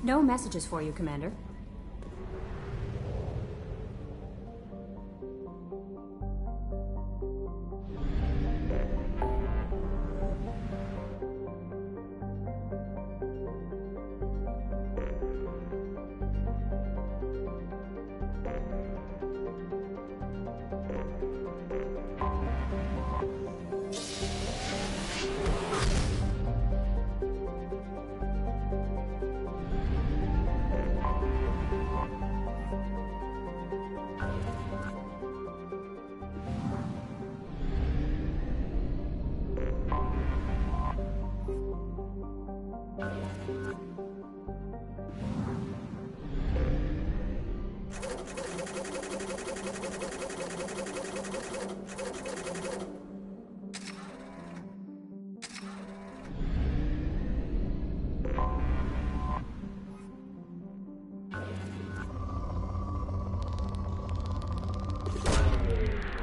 No messages for you, Commander.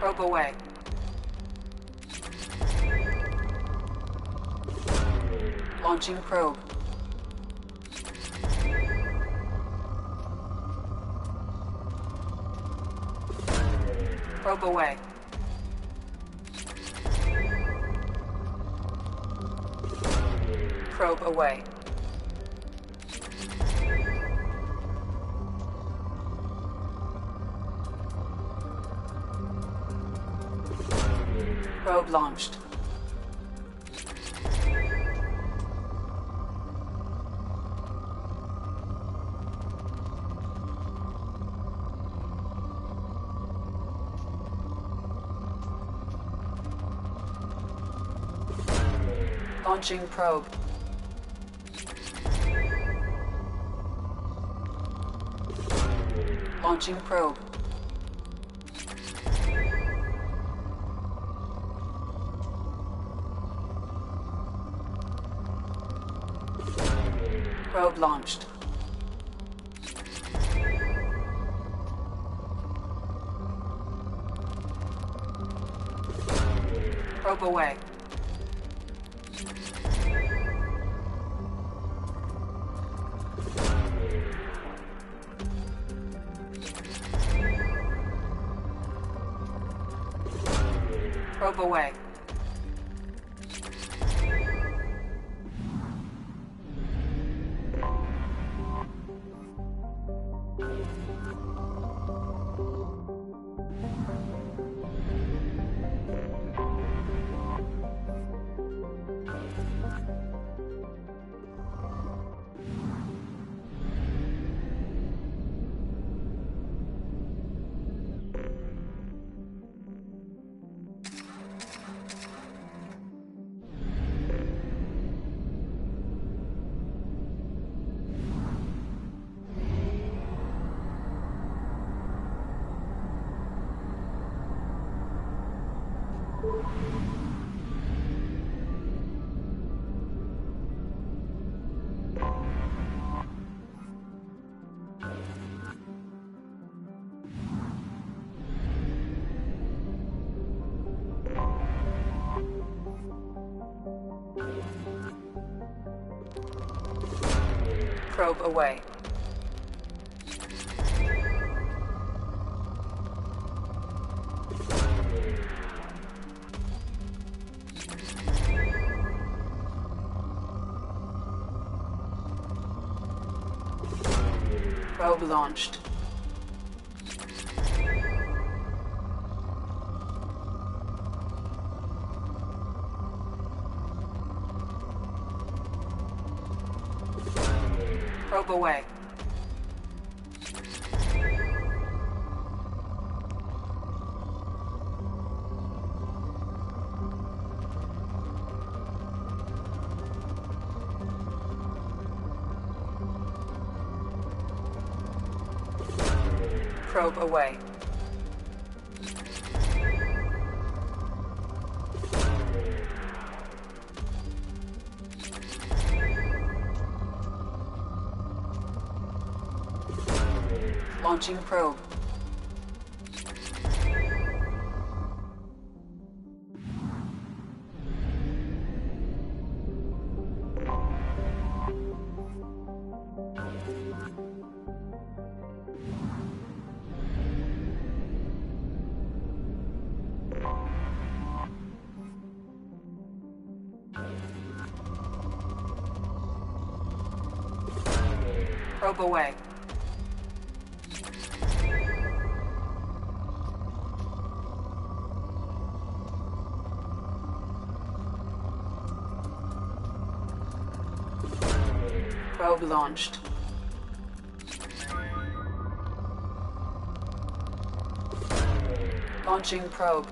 Probe away. Launching probe. Probe away. Probe away. Probe launched. Launching probe. Launching probe. Probe launched. Probe away. Probe away. Probe away. Probe launched. Probe away. Probe away. Launching probe. Probe away. Probe launched. Launching probe.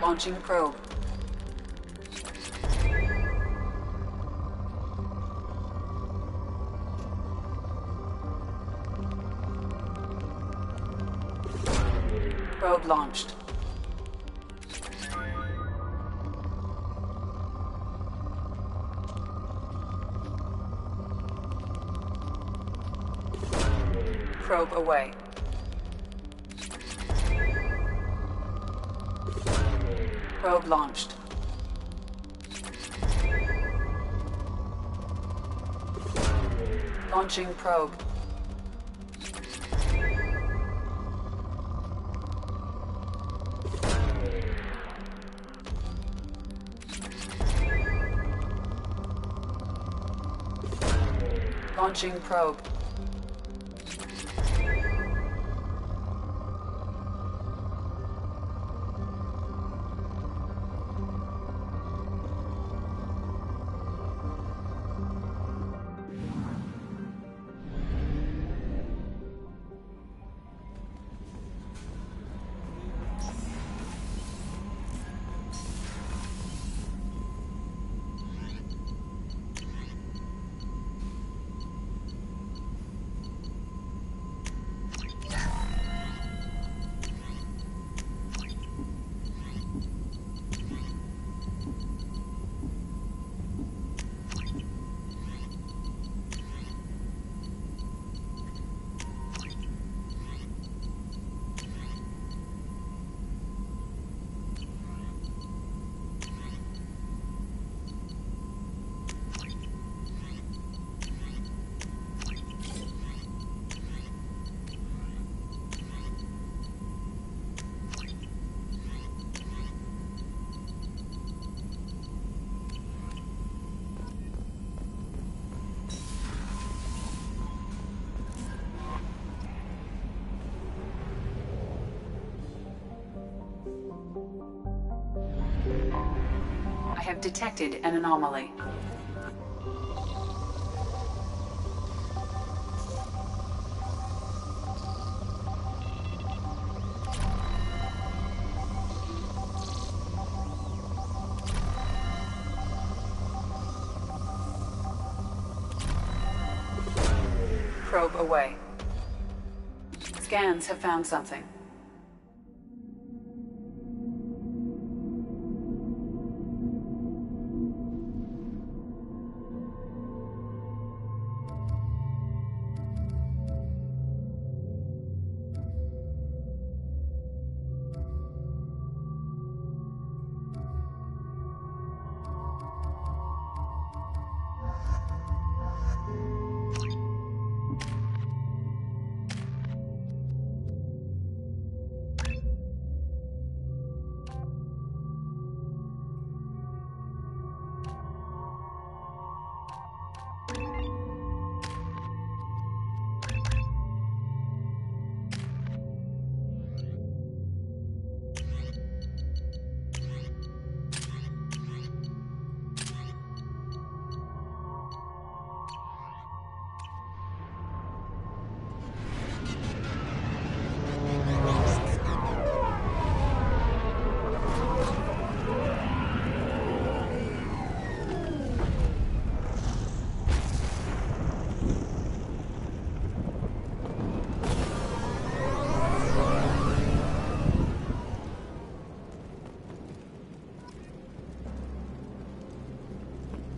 Launching probe. Probe launched. Probe away. Probe launched. Launching probe. Launching probe. I have detected an anomaly. Probe away. Scans have found something.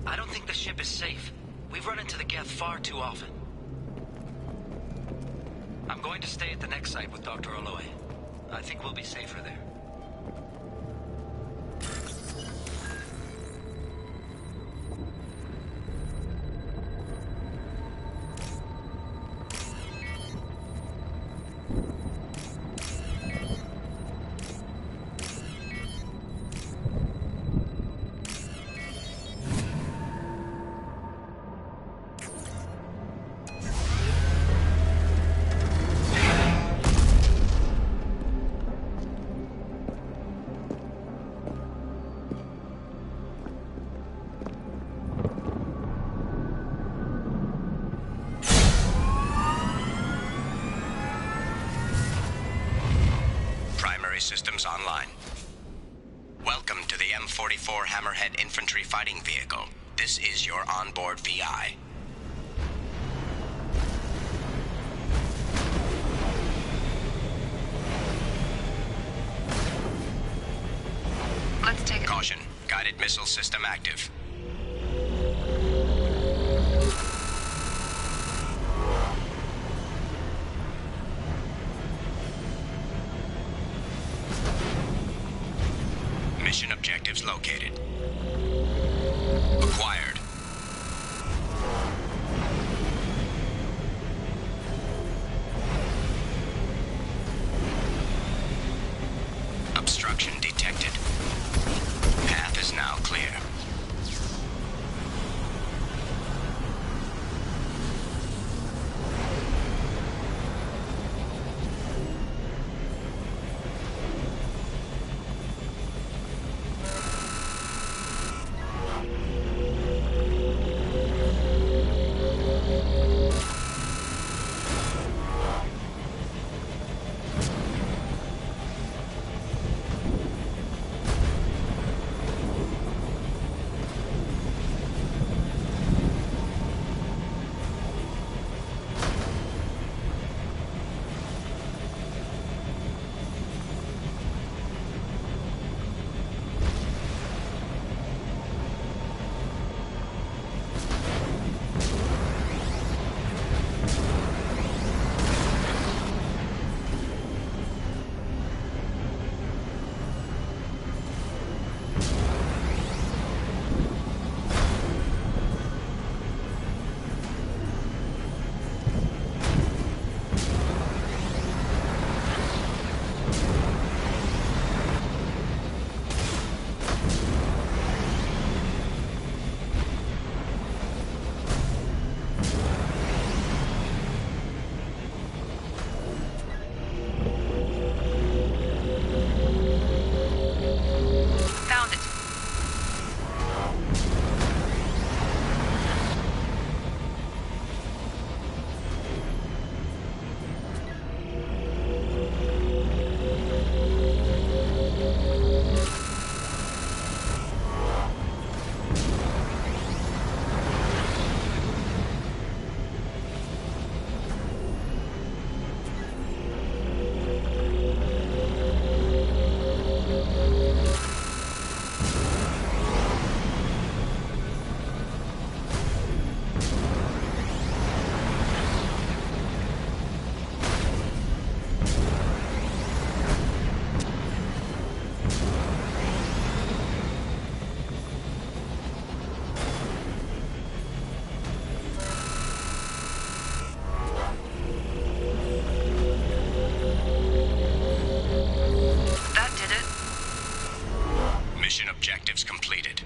I don't think the ship is safe. We've run into the Geth far too often. I'm going to stay at the next site with Dr. Aloy. I think we'll be safer there. systems online. Welcome to the M44 Hammerhead Infantry Fighting Vehicle. This is your onboard VI. Let's take it. Caution. Guided missile system active. Mission objectives located. Acquired. Obstruction detected. Path is now clear. Found it. That did it. Mission objectives completed.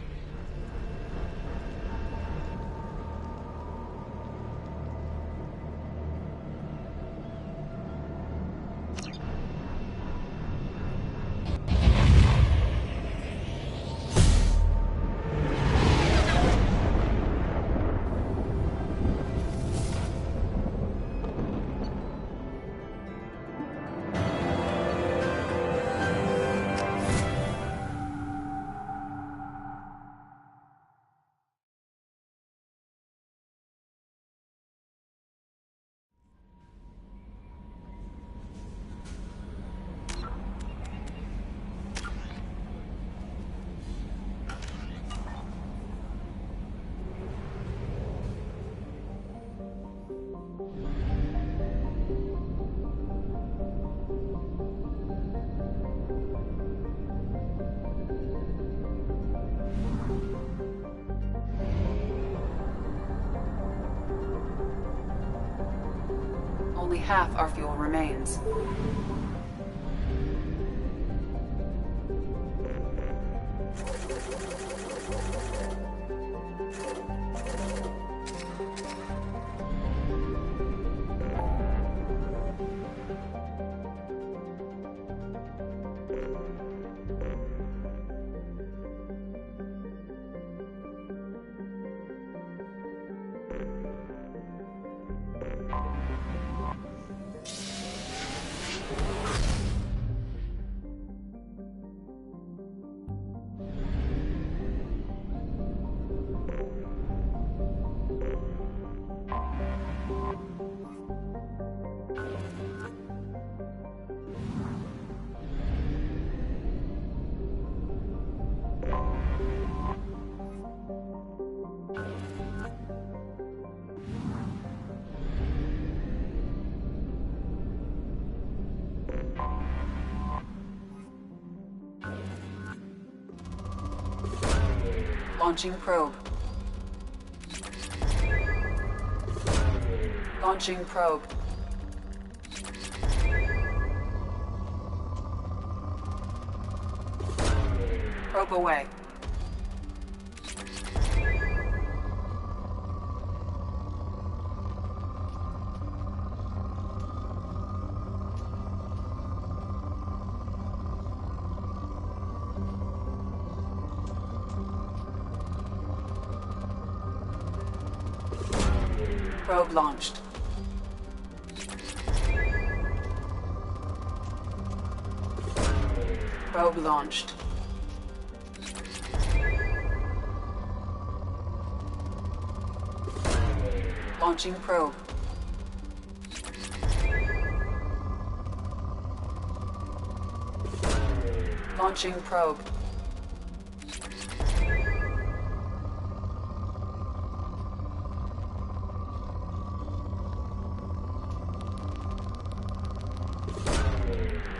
Only half our fuel remains. Launching probe. Launching probe. Probe away. Probe launched. Probe launched. Launching probe. Launching probe.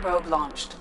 Probe launched.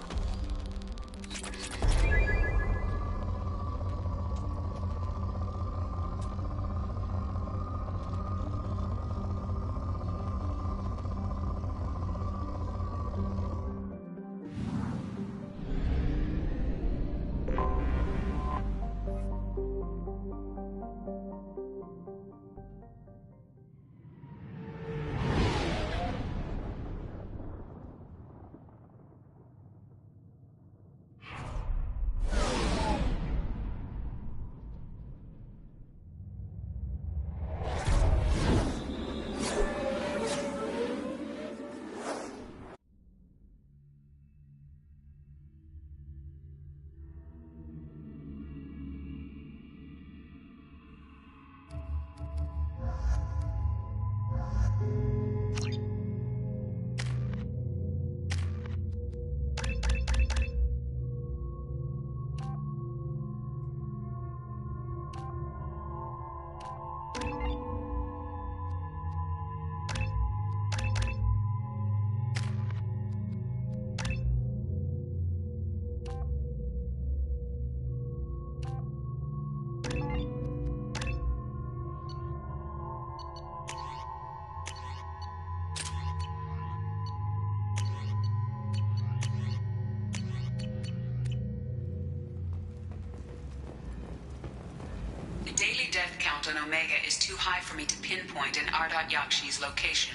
The daily death count on Omega is too high for me to pinpoint an Ardat Yakshi's location.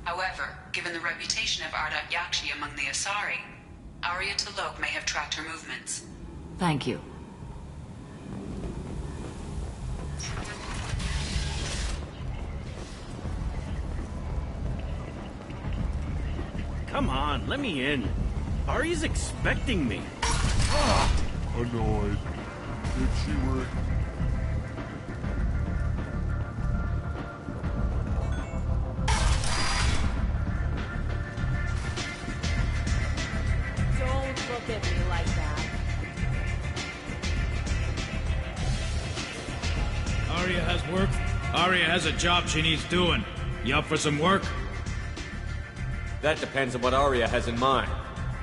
However, given the reputation of Ardat Yakshi among the Asari, Arya T'Loak may have tracked her movements. Thank you. Come on, let me in. Ari's expecting me. Annoyed. If she were... Don't look at me like that. Arya has work. Arya has a job she needs doing. You up for some work? That depends on what Arya has in mind.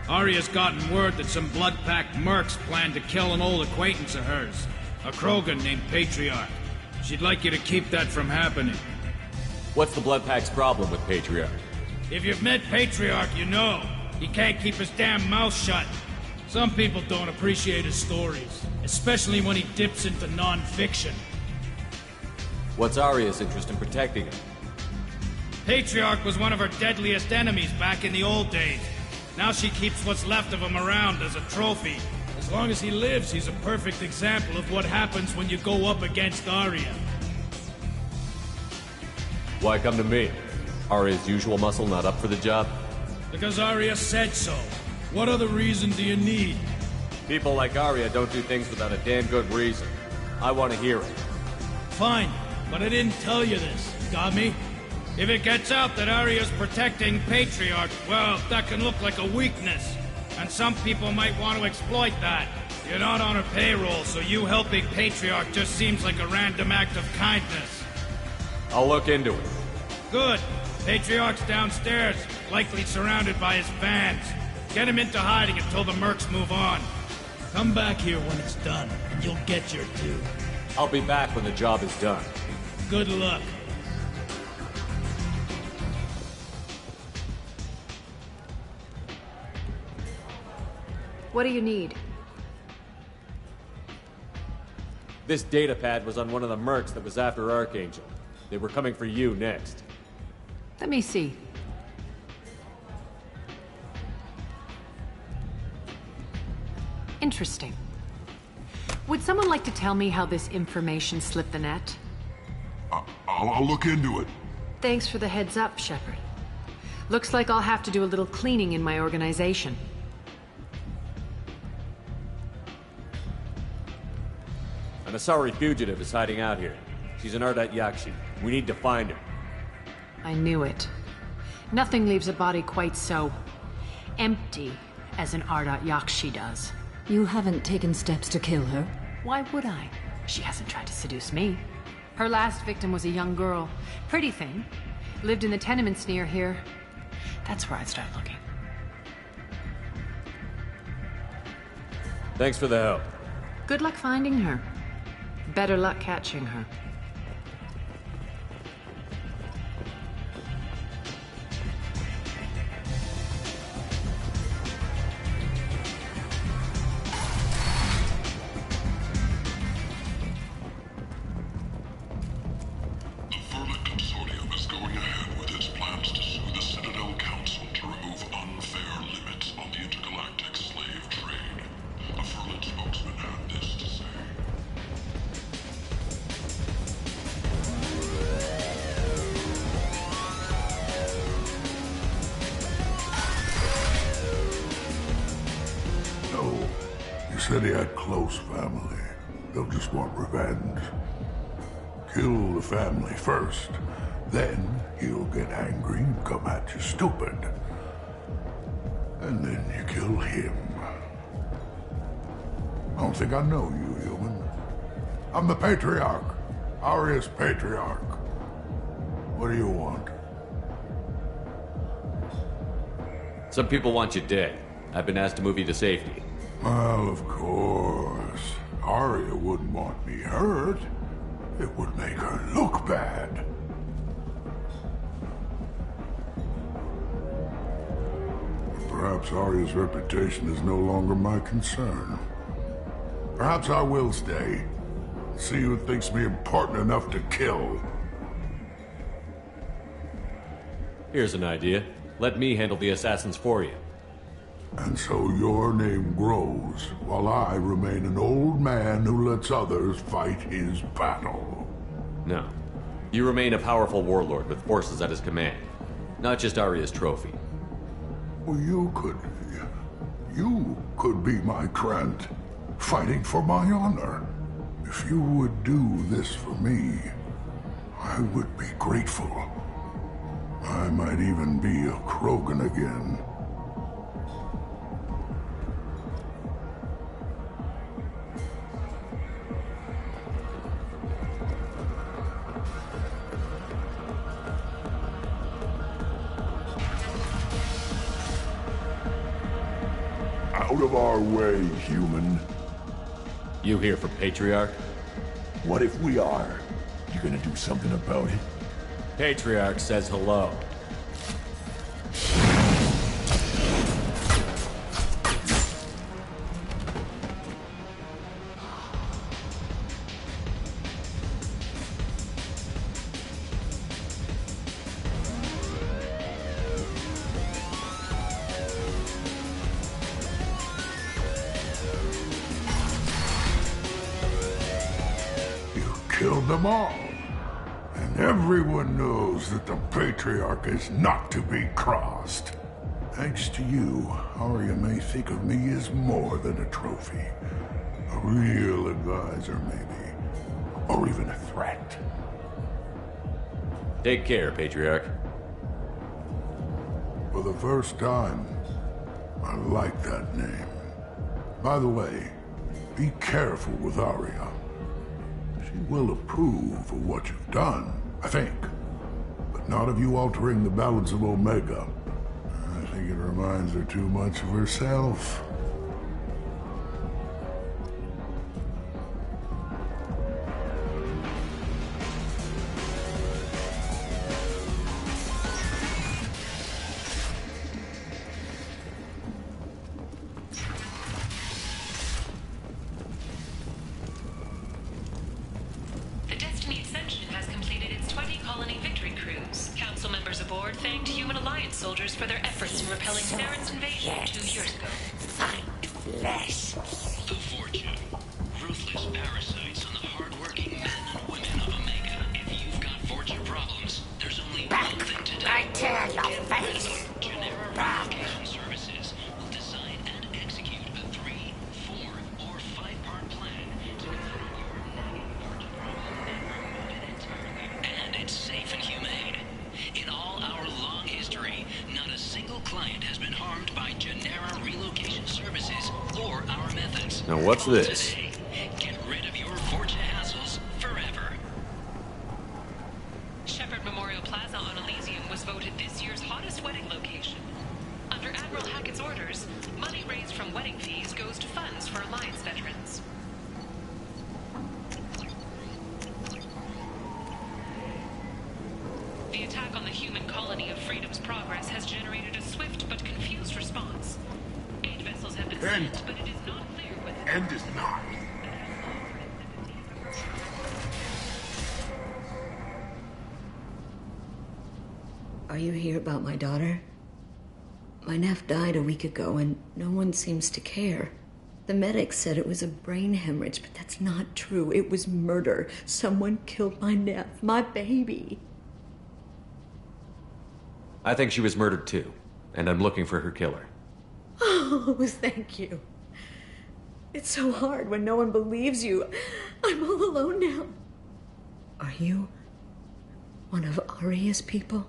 Arya's gotten word that some blood-packed mercs plan to kill an old acquaintance of hers, a Krogan named Patriarch. She'd like you to keep that from happening. What's the Bloodpack's problem with Patriarch? If you've met Patriarch, you know. He can't keep his damn mouth shut. Some people don't appreciate his stories, especially when he dips into non-fiction. What's Arya's interest in protecting him? Patriarch was one of her deadliest enemies back in the old days. Now she keeps what's left of him around as a trophy. As long as he lives, he's a perfect example of what happens when you go up against Arya. Why come to me? Arya's usual muscle not up for the job? Because Arya said so. What other reason do you need? People like Arya don't do things without a damn good reason. I want to hear it. Fine, but I didn't tell you this. Got me? If it gets out that Arya's protecting Patriarch, well, that can look like a weakness. And some people might want to exploit that. You're not on her payroll, so you helping Patriarch just seems like a random act of kindness. I'll look into it. Good. Patriarch's downstairs, likely surrounded by his fans. Get him into hiding until the mercs move on. Come back here when it's done, and you'll get your due. I'll be back when the job is done. Good luck. What do you need? This data pad was on one of the mercs that was after Archangel. They were coming for you next. Let me see. Interesting. Would someone like to tell me how this information slipped the net? I'll look into it. Thanks for the heads up, Shepard. Looks like I'll have to do a little cleaning in my organization. An Asari fugitive is hiding out here. She's an Ardat Yakshi. We need to find her. I knew it. Nothing leaves a body quite so empty as an Ardat Yakshi does. You haven't taken steps to kill her? Why would I? She hasn't tried to seduce me. Her last victim was a young girl. Pretty thing. Lived in the tenements near here. That's where I'd start looking. Thanks for the help. Good luck finding her. Better luck catching her. Said he had close family. They'll just want revenge. Kill the family first, then he'll get angry and come at you stupid. And then you kill him. I don't think I know you, human. I'm the Patriarch. Aria's Patriarch. What do you want? Some people want you dead. I've been asked to move you to safety. Well, of course. Aria wouldn't want me hurt. It would make her look bad. Perhaps Aria's reputation is no longer my concern. Perhaps I will stay. See who thinks me important enough to kill. Here's an idea. Let me handle the assassins for you. And so your name grows, while I remain an old man who lets others fight his battle. No. You remain a powerful warlord with forces at his command. Not just Aria's trophy. Well, you could be my Trent, fighting for my honor. If you would do this for me, I would be grateful. I might even be a Krogan again. Out of our way, human. You here for Patriarch? What if we are? You gonna do something about it? Patriarch says hello. Killed them all. And everyone knows that the Patriarch is not to be crossed. Thanks to you, Aria may think of me as more than a trophy. A real advisor, maybe. Or even a threat. Take care, Patriarch. For the first time, I like that name. By the way, be careful with Aria. She will approve of what you've done, I think. But not of you altering the balance of Omega. I think it reminds her too much of herself. Board thanked Human Alliance soldiers for their efforts in repelling Saren's invasion 2 years ago. Find flesh. The Fortune. Ruthless parasites on the hard-working men and women of Omega. If you've got Fortune problems, there's only one thing to do. I tear your face. Genera Relocation Services will design and execute a 3, 4, or 5-part plan to confront your nagging Fortune problem and remove it entirely. And it's safe and humane. In all our long history, not a single client has been harmed by Genera Relocation Services or our methods. Now what's this? Today, get rid of your Fortune hassles forever. Shepherd Memorial Plaza on Elysium was voted this year's hottest wedding location. Under Admiral Hackett's orders, money raised from wedding fees goes to funds for Alliance veterans. The attack on the human colony of Freedom's Progress has generated a swift but confused response. 8 vessels have been sent, but it is not clear whether... End is not. Are you here about my daughter? My nephew died a week ago and no one seems to care. The medics said it was a brain hemorrhage, but that's not true. It was murder. Someone killed my nephew, my baby. I think she was murdered too, and I'm looking for her killer. Oh, thank you. It's so hard when no one believes you. I'm all alone now. Are you one of Aria's people?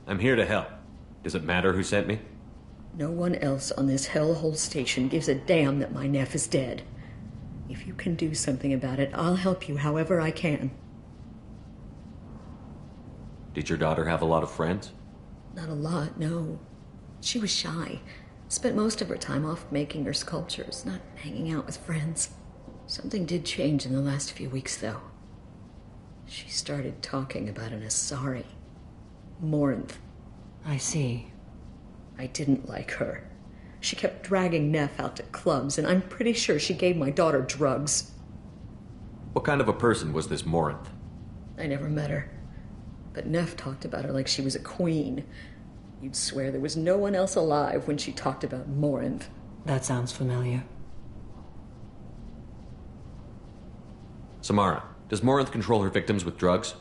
I'm here to help. Does it matter who sent me? No one else on this hellhole station gives a damn that my nephew is dead. If you can do something about it, I'll help you however I can. Did your daughter have a lot of friends? Not a lot, no. She was shy. Spent most of her time off making her sculptures, not hanging out with friends. Something did change in the last few weeks, though. She started talking about an Asari. Morinth. I see. I didn't like her. She kept dragging Neff out to clubs, and I'm pretty sure she gave my daughter drugs. What kind of a person was this Morinth? I never met her. But Neff talked about her like she was a queen. You'd swear there was no one else alive when she talked about Morinth. That sounds familiar. Samara, does Morinth control her victims with drugs?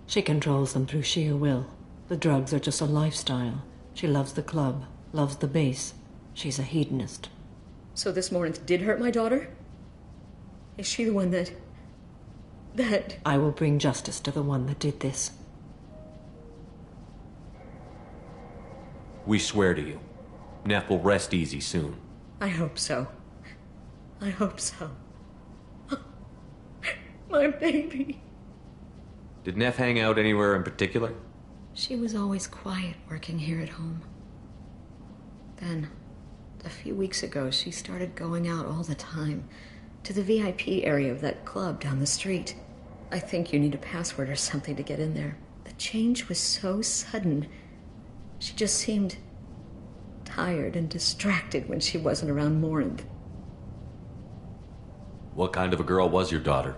She controls them through sheer will. The drugs are just a lifestyle. She loves the club, loves the base. She's a hedonist. So this Morinth did hurt my daughter? Is she the one that... I will bring justice to the one that did this. We swear to you. Neff will rest easy soon. I hope so. I hope so. My baby. Did Neff hang out anywhere in particular? She was always quiet working here at home. Then, a few weeks ago, she started going out all the time to the VIP area of that club down the street. I think you need a password or something to get in there. The change was so sudden. She just seemed tired and distracted when she wasn't around Morinth. What kind of a girl was your daughter?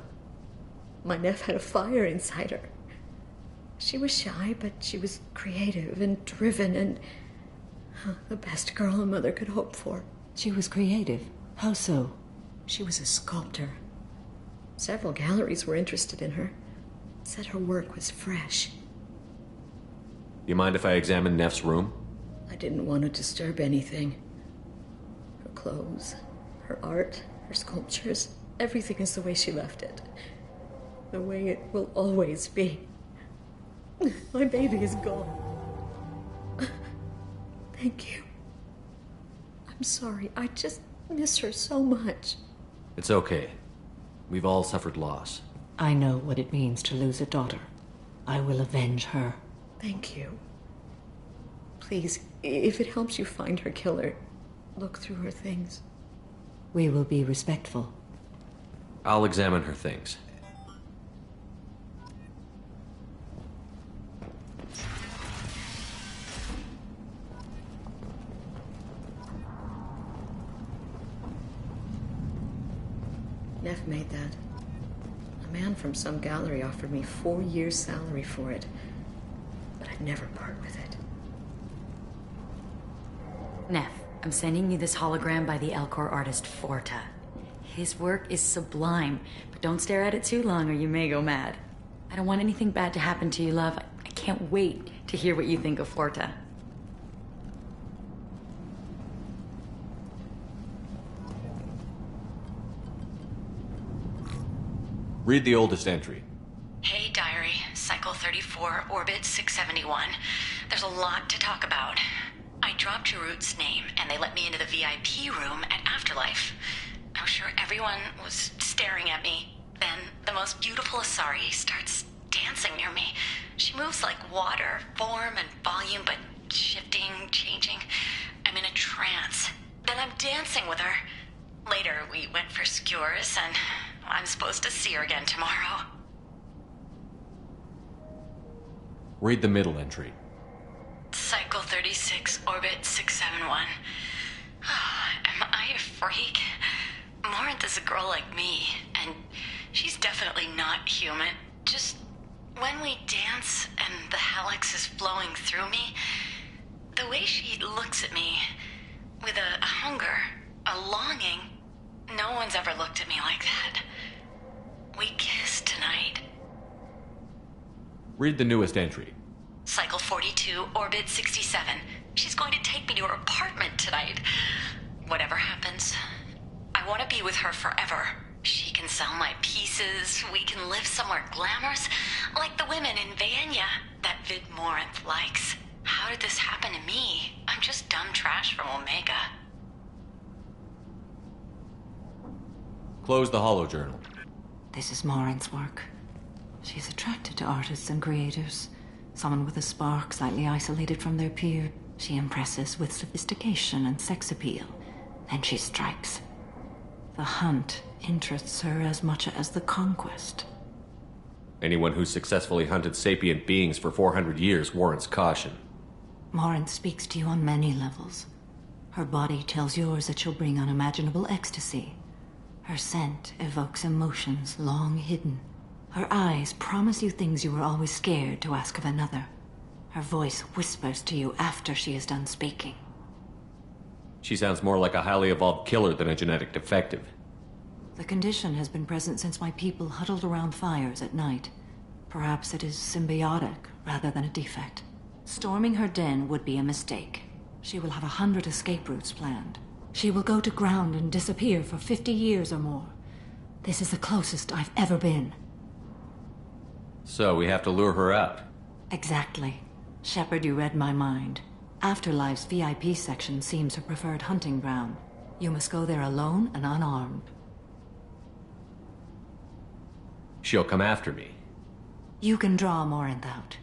My nephew had a fire inside her. She was shy, but she was creative and driven and the best girl a mother could hope for. She was creative? How so? She was a sculptor. Several galleries were interested in her. Said her work was fresh. You mind if I examine Neff's room? I didn't want to disturb anything. Her clothes, her art, her sculptures, everything is the way she left it. The way it will always be. My baby is gone. Thank you. I'm sorry. I just miss her so much. It's okay. We've all suffered loss. I know what it means to lose a daughter. I will avenge her. Thank you. Please, if it helps you find her killer, look through her things. We will be respectful. I'll examine her things. Neff made that. A man from some gallery offered me 4 years' salary for it. But I to never part with it. Neff, I'm sending you this hologram by the Elcor artist Forta. His work is sublime, but don't stare at it too long or you may go mad. I don't want anything bad to happen to you, love. I can't wait to hear what you think of Forta. Read the oldest entry. Hey, Diary. Cycle 34, Orbit 671. There's a lot to talk about. I dropped Jarut's name, and they let me into the VIP room at Afterlife. I was sure everyone was staring at me. Then, the most beautiful Asari starts dancing near me. She moves like water, form and volume, but shifting, changing. I'm in a trance. Then I'm dancing with her. Later, we went for skewers, and I'm supposed to see her again tomorrow. Read the middle entry. Cycle 36, Orbit 671. Am I a freak? Morinth is a girl like me, and she's definitely not human. Just when we dance and the Helix is flowing through me, the way she looks at me with a hunger, a longing, no one's ever looked at me like that. We kissed tonight. Read the newest entry. Cycle 42, Orbit 67. She's going to take me to her apartment tonight. Whatever happens, I want to be with her forever. She can sell my pieces. We can live somewhere glamorous, like the women in Vanya that Vid Morinth likes. How did this happen to me? I'm just dumb trash from Omega. Close the holojournal. This is Morinth's work. She's attracted to artists and creators. Someone with a spark, slightly isolated from their peer. She impresses with sophistication and sex appeal. Then she strikes. The hunt interests her as much as the conquest. Anyone who's successfully hunted sapient beings for 400 years warrants caution. Morinth speaks to you on many levels. Her body tells yours that she'll bring unimaginable ecstasy. Her scent evokes emotions long hidden. Her eyes promise you things you were always scared to ask of another. Her voice whispers to you after she is done speaking. She sounds more like a highly evolved killer than a genetic defective. The condition has been present since my people huddled around fires at night. Perhaps it is symbiotic rather than a defect. Storming her den would be a mistake. She will have 100 escape routes planned. She will go to ground and disappear for 50 years or more. This is the closest I've ever been. So we have to lure her out. Exactly. Shepard, you read my mind. Afterlife's VIP section seems her preferred hunting ground. You must go there alone and unarmed. She'll come after me. You can draw Morinth out.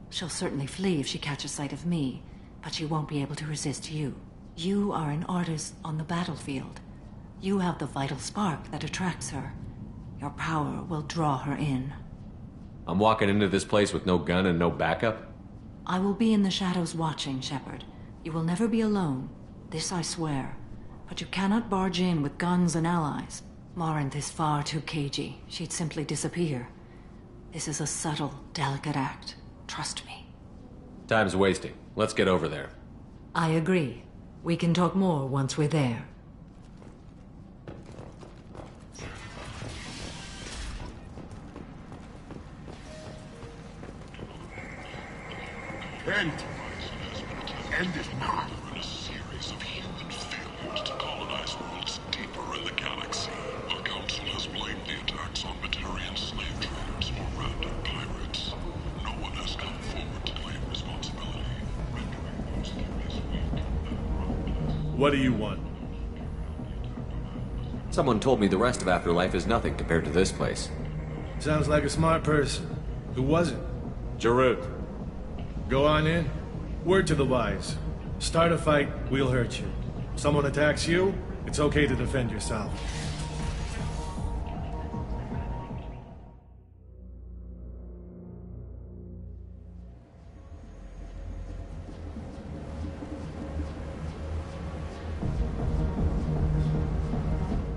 She'll certainly flee if she catches sight of me, but she won't be able to resist you. You are an artist on the battlefield. You have the vital spark that attracts her. Your power will draw her in. I'm walking into this place with no gun and no backup? I will be in the shadows watching, Shepard. You will never be alone. This I swear. But you cannot barge in with guns and allies. Morinth is far too cagey. She'd simply disappear. This is a subtle, delicate act. Trust me. Time's wasting. Let's get over there. I agree. We can talk more once we're there. End. End it now. In a series of human failures to colonize worlds deeper in the galaxy, our council has blamed the attacks on Batarian slave traders or random pirates. No one has come forward to claim responsibility, rendering those theories weak. What do you want? Someone told me the rest of Afterlife is nothing compared to this place. Sounds like a smart person. Who was it? Jarut. Go on in. Word to the wise. Start a fight, we'll hurt you. Someone attacks you, it's okay to defend yourself.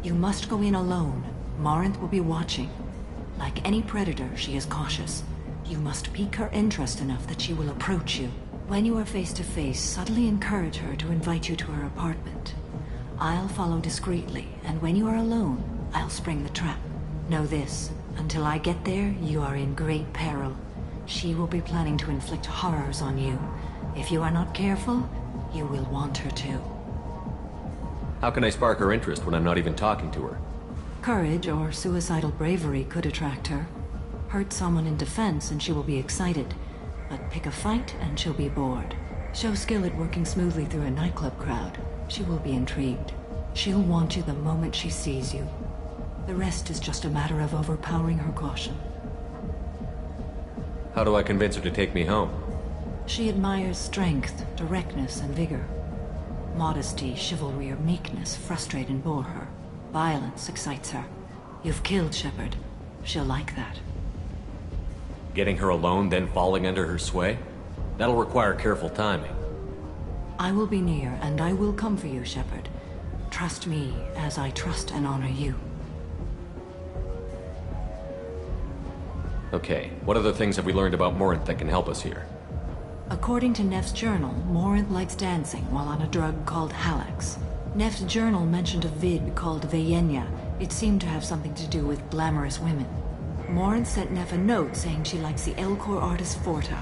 You must go in alone. Morinth will be watching. Like any predator, she is cautious. You must pique her interest enough that she will approach you. When you are face to face, subtly encourage her to invite you to her apartment. I'll follow discreetly, and when you are alone, I'll spring the trap. Know this, until I get there, you are in great peril. She will be planning to inflict horrors on you. If you are not careful, you will want her to. How can I spark her interest when I'm not even talking to her? Courage or suicidal bravery could attract her. Hurt someone in defense and she will be excited. But pick a fight and she'll be bored. Show skill at working smoothly through a nightclub crowd. She will be intrigued. She'll want you the moment she sees you. The rest is just a matter of overpowering her caution. How do I convince her to take me home? She admires strength, directness, and vigor. Modesty, chivalry, or meekness frustrate and bore her. Violence excites her. You've killed Shepard. She'll like that. Getting her alone, then falling under her sway? That'll require careful timing. I will be near, and I will come for you, Shepard. Trust me, as I trust and honor you. Okay, what other things have we learned about Morinth that can help us here? According to Neff's journal, Morinth likes dancing while on a drug called Halax. Neff's journal mentioned a vid called Vayenya. It seemed to have something to do with glamorous women. Morinth sent Neff a note saying she likes the Elcor artist Forta.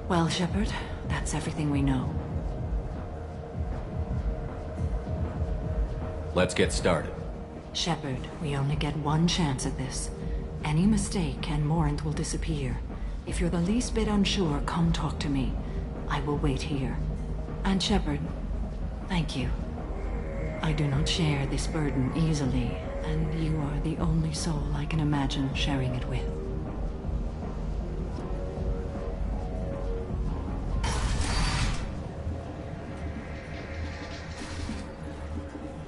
Well, Shepard, that's everything we know. Let's get started. Shepard, we only get one chance at this. Any mistake and Morinth will disappear. If you're the least bit unsure, come talk to me. I will wait here. And Shepard, thank you. I do not share this burden easily, and you are the only soul I can imagine sharing it with.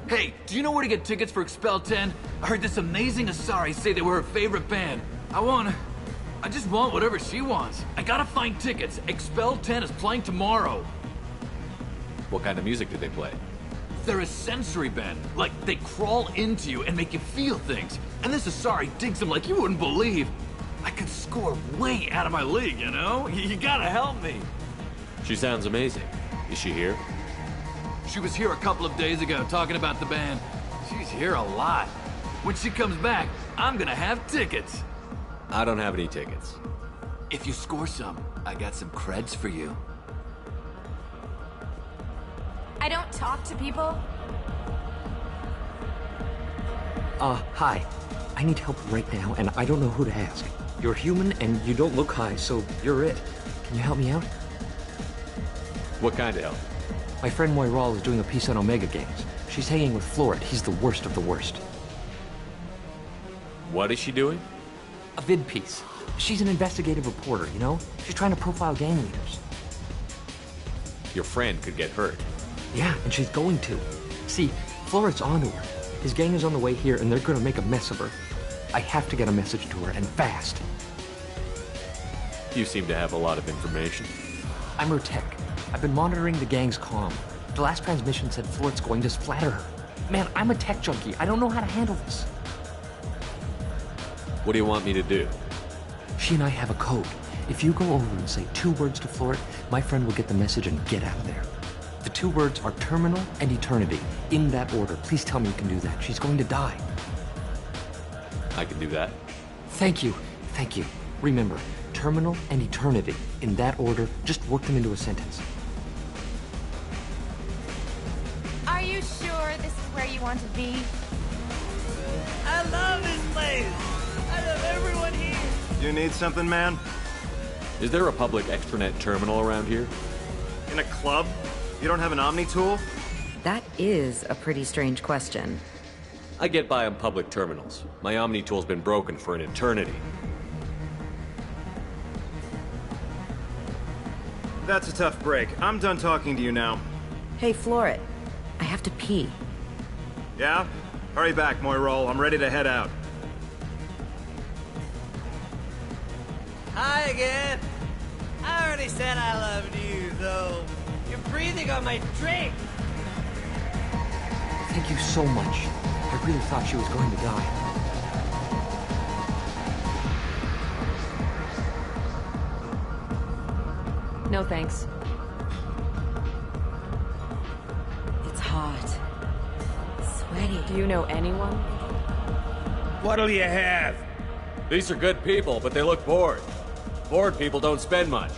Hey, do you know where to get tickets for Expel 10? I heard this amazing Asari say they were her favorite band. I just want whatever she wants. I gotta find tickets. Expel 10 is playing tomorrow. What kind of music do they play? They're a sensory band. Like, they crawl into you and make you feel things. And this Asari digs them like you wouldn't believe. I could score way out of my league, you know? You gotta help me. She sounds amazing. Is she here? She was here a couple of days ago talking about the band. She's here a lot. When she comes back, I'm gonna have tickets. I don't have any tickets. If you score some, I got some creds for you. I don't talk to people. Hi. I need help right now, and I don't know who to ask. You're human, and you don't look high, so you're it. Can you help me out? What kind of help? My friend Moiral is doing a piece on Omega Games. She's hanging with Florid. He's the worst of the worst. What is she doing? A vid piece. She's an investigative reporter, you know? She's trying to profile gang leaders. Your friend could get hurt. Yeah, and she's going to. See, Florid's onto her. His gang is on the way here, and they're gonna make a mess of her. I have to get a message to her, and fast. You seem to have a lot of information. I'm her tech. I've been monitoring the gang's comm. The last transmission said Florid's going to splatter her. Man, I'm a tech junkie. I don't know how to handle this. What do you want me to do? She and I have a code. If you go over and say 2 words to Florid, my friend will get the message and get out of there. The 2 words are terminal and eternity. In that order. Please tell me you can do that. She's going to die. I can do that. Thank you. Thank you. Remember, terminal and eternity. In that order, just work them into a sentence. Are you sure this is where you want to be? I love this place. I love everyone here. You need something, man? Is there a public extranet terminal around here? In a club? You don't have an Omni tool? That is a pretty strange question. I get by on public terminals. My Omni tool's been broken for an eternity. That's a tough break. I'm done talking to you now. Hey, Florid. I have to pee. Yeah? Hurry back, Moiral. I'm ready to head out. Hi again. I already said I loved you, though. You're breathing on my drink. Thank you so much. I really thought she was going to die. No thanks. It's hot. Sweaty. Do you know anyone? What'll you have? These are good people, but they look bored. Bored people don't spend much.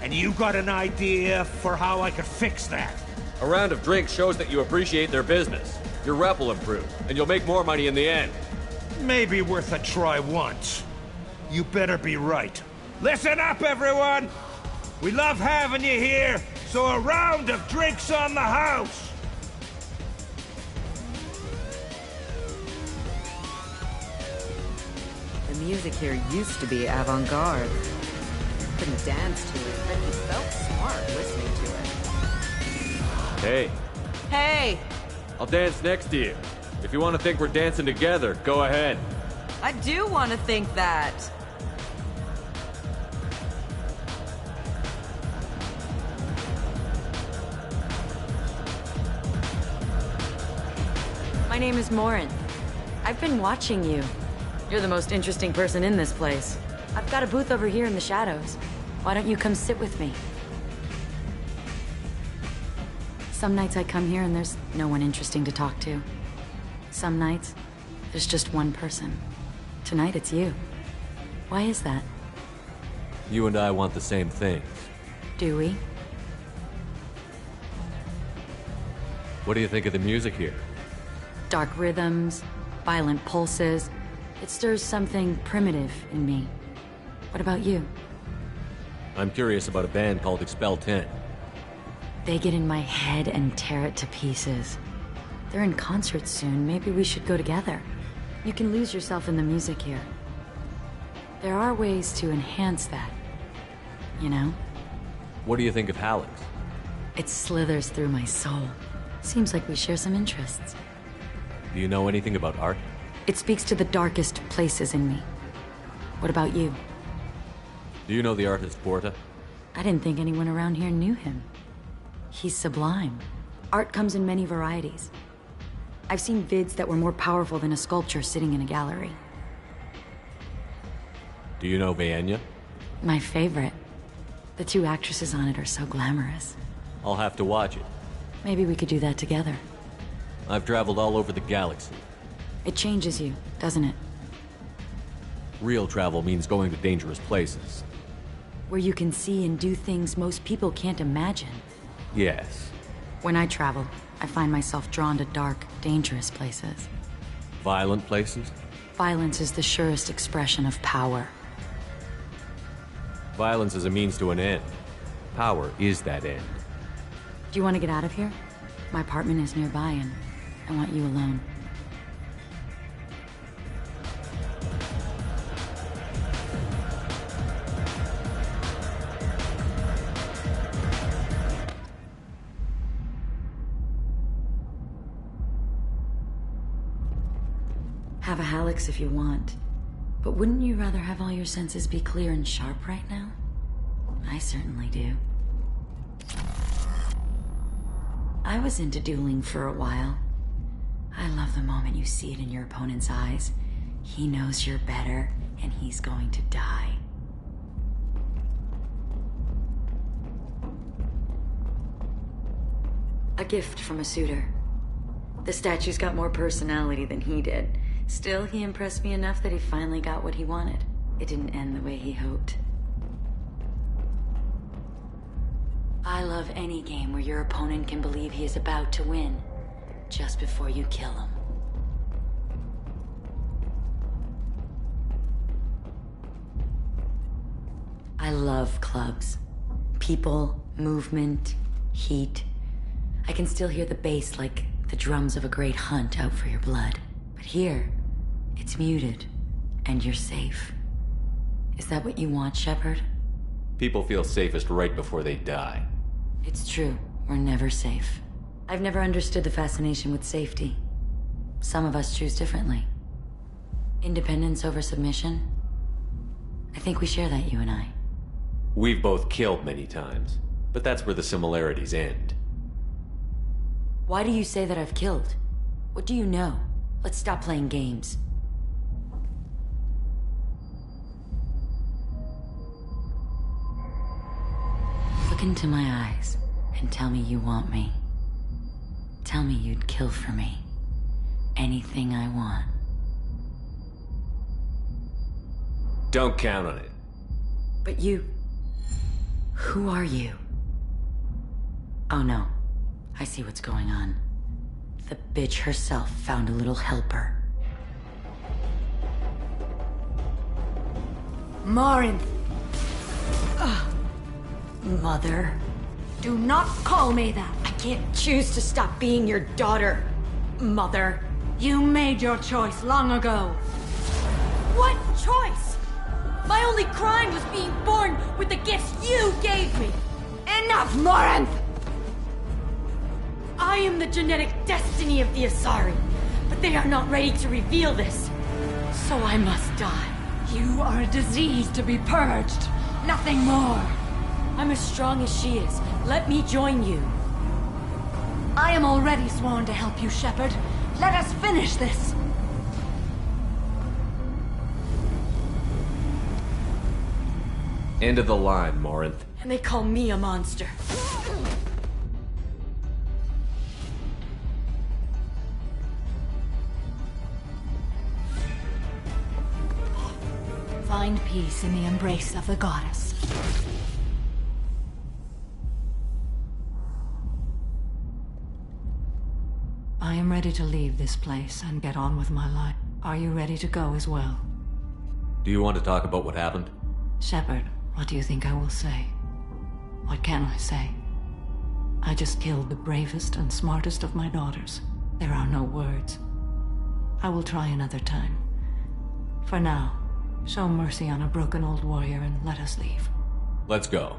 And you got an idea for how I could fix that? A round of drinks shows that you appreciate their business. Your rep will improve, and you'll make more money in the end. Maybe worth a try once. You better be right. Listen up, everyone! We love having you here, so a round of drinks on the house! The music here used to be avant-garde. Couldn't dance to it, but you felt smart listening to it. Hey, Hey! I'll dance next to you. If you want to think we're dancing together, go ahead. I do want to think that. My name is Morin. I've been watching you. You're the most interesting person in this place. I've got a booth over here in the shadows. Why don't you come sit with me? Some nights I come here and there's no one interesting to talk to. Some nights, there's just one person. Tonight it's you. Why is that? You and I want the same things. Do we? What do you think of the music here? Dark rhythms, violent pulses. It stirs something primitive in me. What about you? I'm curious about a band called Expel 10. They get in my head and tear it to pieces. They're in concert soon. Maybe we should go together. You can lose yourself in the music here. There are ways to enhance that. You know? What do you think of Hallex? It slithers through my soul. Seems like we share some interests. Do you know anything about art? It speaks to the darkest places in me. What about you? Do you know the artist Porta? I didn't think anyone around here knew him. He's sublime. Art comes in many varieties. I've seen vids that were more powerful than a sculpture sitting in a gallery. Do you know Vaenya? My favorite. The two actresses on it are so glamorous. I'll have to watch it. Maybe we could do that together. I've traveled all over the galaxy. It changes you, doesn't it? Real travel means going to dangerous places. Where you can see and do things most people can't imagine. Yes. When I travel, I find myself drawn to dark, dangerous places. Violent places? Violence is the surest expression of power. Violence is a means to an end. Power is that end. Do you want to get out of here? My apartment is nearby and I want you alone. Have a Hallex if you want. But wouldn't you rather have all your senses be clear and sharp right now? I certainly do. I was into dueling for a while. I love the moment you see it in your opponent's eyes. He knows you're better, and he's going to die. A gift from a suitor. The statue's got more personality than he did. Still, he impressed me enough that he finally got what he wanted. It didn't end the way he hoped. I love any game where your opponent can believe he is about to win, just before you kill him. I love clubs. People, movement, heat. I can still hear the bass like the drums of a great hunt out for your blood. But here, it's muted, and you're safe. Is that what you want, Shepard? People feel safest right before they die. It's true. We're never safe. I've never understood the fascination with safety. Some of us choose differently. Independence over submission? I think we share that, you and I. We've both killed many times, but that's where the similarities end. Why do you say that I've killed? What do you know? Let's stop playing games. Look into my eyes and tell me you want me. Tell me you'd kill for me. Anything I want. Don't count on it. But you... Who are you? Oh no. I see what's going on. The bitch herself found a little helper. Morinth! Mother. Do not call me that! I can't choose to stop being your daughter, Mother. You made your choice long ago. What choice? My only crime was being born with the gifts you gave me. Enough, Morinth! I am the genetic destiny of the Asari, but they are not ready to reveal this. So I must die. You are a disease to be purged. Nothing more. I'm as strong as she is. Let me join you. I am already sworn to help you, Shepard. Let us finish this. End of the line, Morinth. And they call me a monster. Find peace in the embrace of the goddess. I am ready to leave this place and get on with my life. Are you ready to go as well? Do you want to talk about what happened? Shepard, what do you think I will say? What can I say? I just killed the bravest and smartest of my daughters. There are no words. I will try another time. For now, show mercy on a broken old warrior and let us leave. Let's go.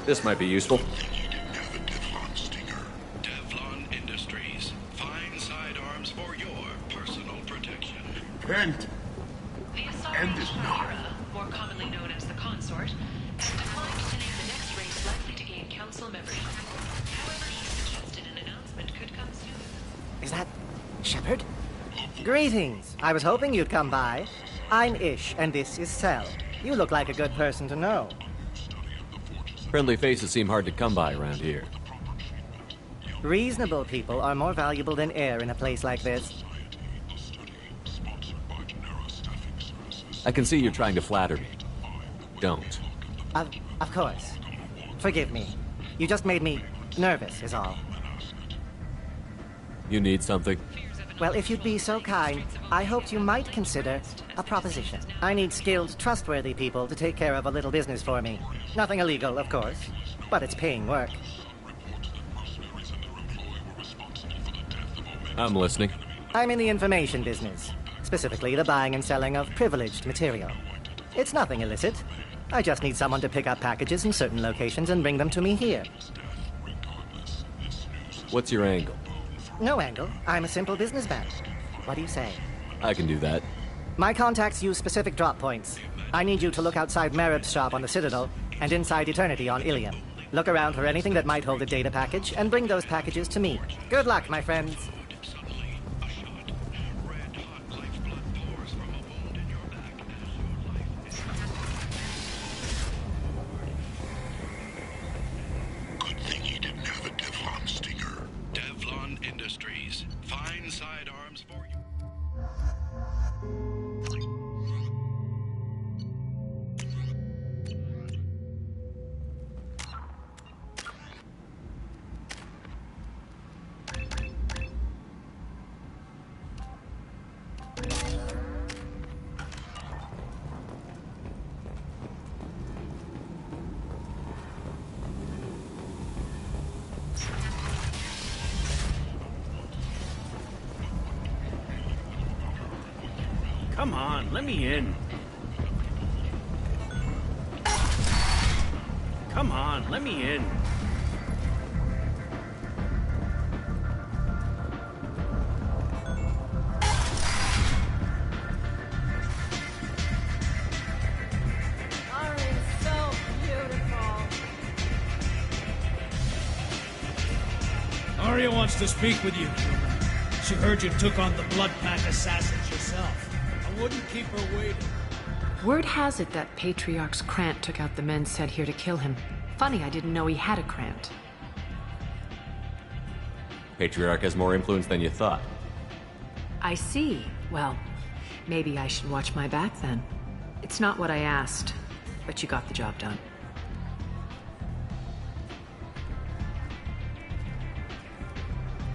This might be useful. Devlon Industries. Fine sidearms for your personal protection. And The Asari Shira, more commonly known as the Consort, has declined to name the next race likely to gain council membership. However, he suggested an announcement could come soon. Is that Shepard? Greetings. I was hoping you'd come by. I'm Ish, and this is Cell. You look like a good person to know. Friendly faces seem hard to come by around here. Reasonable people are more valuable than air in a place like this. I can see you're trying to flatter me. Don't. Of course. Forgive me. You just made me nervous, is all. You need something? Well, if you'd be so kind, I hoped you might consider a proposition. I need skilled, trustworthy people to take care of a little business for me. Nothing illegal, of course, but it's paying work. I'm listening. I'm in the information business, specifically the buying and selling of privileged material. It's nothing illicit. I just need someone to pick up packages in certain locations and bring them to me here. What's your angle? No angle. I'm a simple businessman. What do you say? I can do that. My contacts use specific drop points. I need you to look outside Marib's shop on the Citadel and inside Eternity on Ilium. Look around for anything that might hold a data package and bring those packages to me. Good luck, my friends. Good thing he didn't have a Devlon stinger. Devlon Industries. Fine sidearms for you. Come on, let me in. Come Come on, let me in. Ari's so beautiful. Arya wants to speak with you, human. She heard you took on the Blood Pack assassins yourself. I wouldn't keep her waiting. Word has it that Patriarch's Krant took out the men sent here to kill him. Funny, I didn't know he had a Krant. Patriarch has more influence than you thought. I see. Well, maybe I should watch my back then. It's not what I asked, but you got the job done.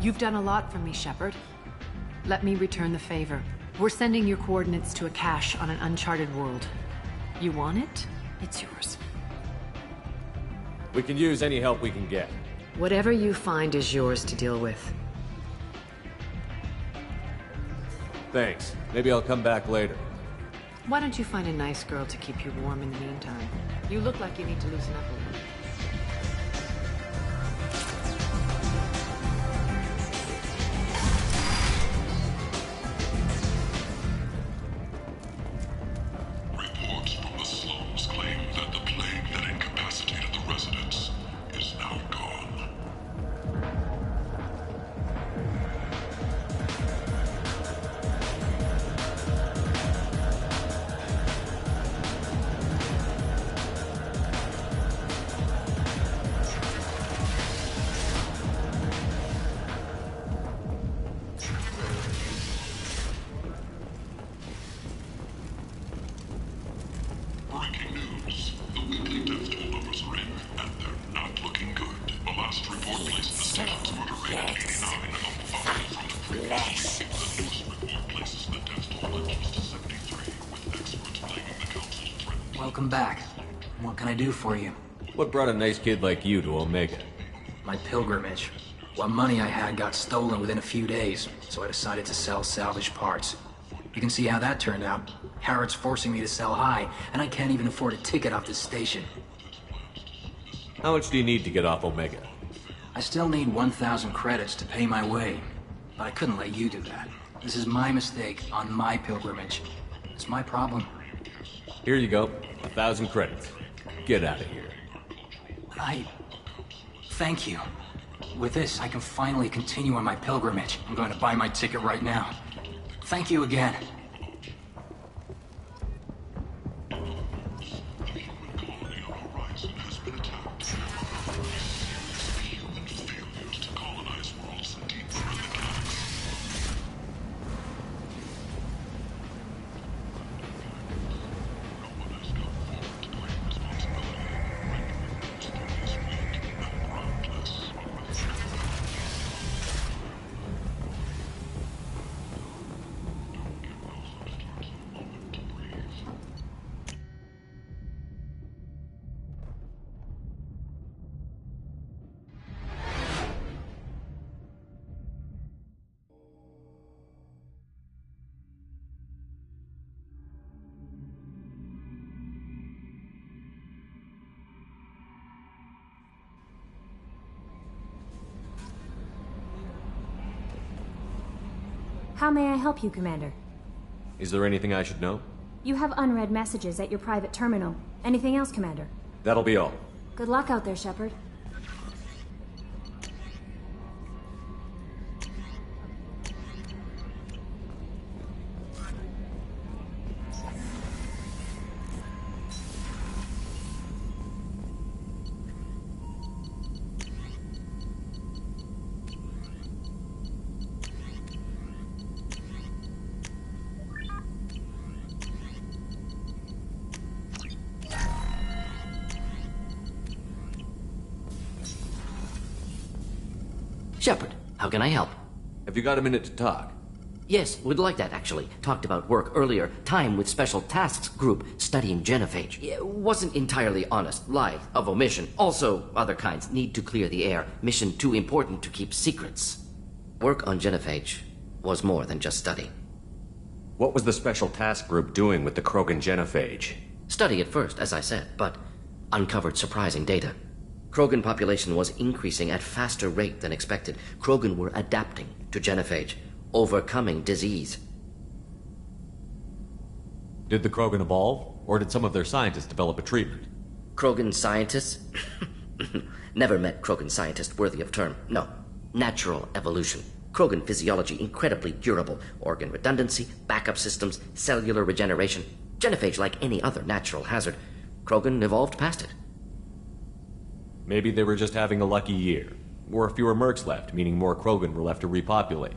You've done a lot for me, Shepard. Let me return the favor. We're sending your coordinates to a cache on an uncharted world. You want it? It's yours. We can use any help we can get. Whatever you find is yours to deal with. Thanks. Maybe I'll come back later. Why don't you find a nice girl to keep you warm in the meantime? You look like you need to loosen up a little. Reports from the slums claim that the plague that incapacitated the residents is now gone. Breaking news. The weekly death toll numbers are in, and they're not looking good. The last report placed the state's murder rate at 89, up 5 from the previous week. The newest report places the death toll at close to 73, with experts blaming the council's threat. Welcome back. What can I do for you? What brought a nice kid like you to Omega? My pilgrimage. What money I had got stolen within a few days, so I decided to sell salvage parts. You can see how that turned out. Harrod's forcing me to sell high, and I can't even afford a ticket off this station. How much do you need to get off Omega? I still need 1,000 credits to pay my way, but I couldn't let you do that. This is my mistake on my pilgrimage. It's my problem. Here you go. 1,000 credits. Get out of here. Thank you. With this, I can finally continue on my pilgrimage. I'm going to buy my ticket right now. Thank you again. How may I help you, Commander? Is there anything I should know? You have unread messages at your private terminal. Anything else, Commander? That'll be all. Good luck out there, Shepard. Shepard, how can I help? Have you got a minute to talk? Yes, would like that, actually. Talked about work earlier. Time with Special Tasks Group studying genophage. Yeah, wasn't entirely honest. Lie of omission. Also, other kinds. Need to clear the air. Mission too important to keep secrets. Work on genophage was more than just study. What was the Special Task Group doing with the Krogan genophage? Study at first, as I said, but uncovered surprising data. Krogan population was increasing at faster rate than expected. Krogan were adapting to genophage, overcoming disease. Did the Krogan evolve, or did some of their scientists develop a treatment? Krogan scientists? Never met Krogan scientist worthy of term. No. Natural evolution. Krogan physiology incredibly durable. Organ redundancy, backup systems, cellular regeneration. Genophage like any other natural hazard. Krogan evolved past it. Maybe they were just having a lucky year. Or fewer mercs left, meaning more Krogan were left to repopulate.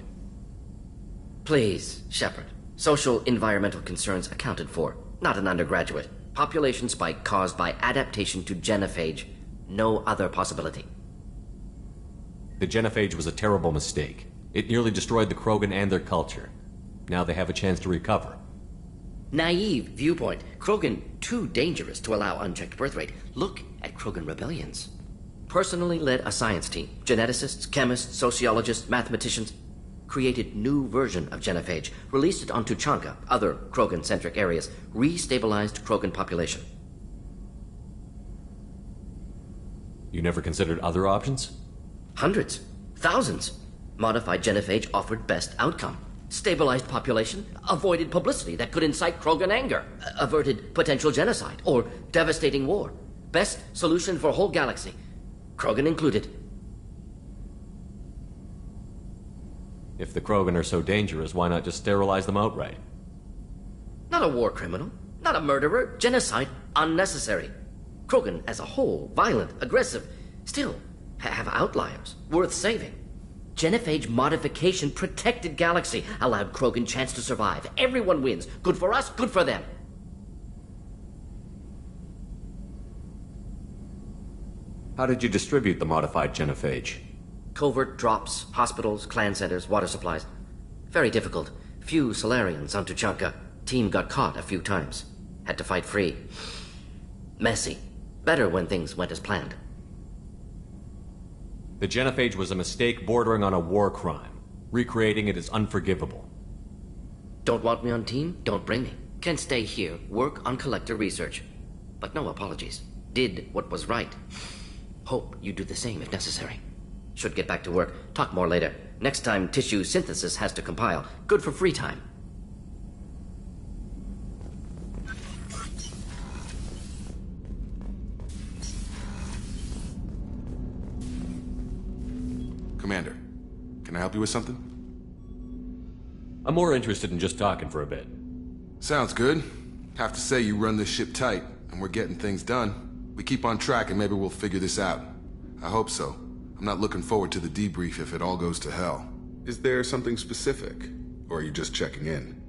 Please, Shepard. Social environmental concerns accounted for. Not an undergraduate. Population spike caused by adaptation to genophage. No other possibility. The genophage was a terrible mistake. It nearly destroyed the Krogan and their culture. Now they have a chance to recover. Naive viewpoint. Krogan too dangerous to allow unchecked birth rate. Look at Krogan rebellions. Personally led a science team. Geneticists, chemists, sociologists, mathematicians. Created new version of genophage. Released it on Tuchanka, other Krogan-centric areas. Restabilized Krogan population. You never considered other options? Hundreds. Thousands. Modified genophage offered best outcome. Stabilized population, avoided publicity that could incite Krogan anger, averted potential genocide or devastating war. Best solution for whole galaxy, Krogan included. If the Krogan are so dangerous, why not just sterilize them outright? Not a war criminal, not a murderer, genocide unnecessary. Krogan as a whole, violent, aggressive, still have outliers worth saving. Genophage modification protected galaxy, allowed Krogan chance to survive. Everyone wins. Good for us, good for them. How did you distribute the modified genophage? Covert drops, hospitals, clan centers, water supplies. Very difficult. Few Solarians on Tuchanka. Team got caught a few times. Had to fight free. Messy. Better when things went as planned. The genophage was a mistake bordering on a war crime. Recreating it is unforgivable. Don't want me on team? Don't bring me. Can stay here, work on collector research. But no apologies. Did what was right. Hope you do the same if necessary. Should get back to work. Talk more later. Next time tissue synthesis has to compile. Good for free time. Commander, can I help you with something? I'm more interested in just talking for a bit. Sounds good. Have to say you run this ship tight, and we're getting things done. We keep on track and maybe we'll figure this out. I hope so. I'm not looking forward to the debrief if it all goes to hell. Is there something specific? Or are you just checking in?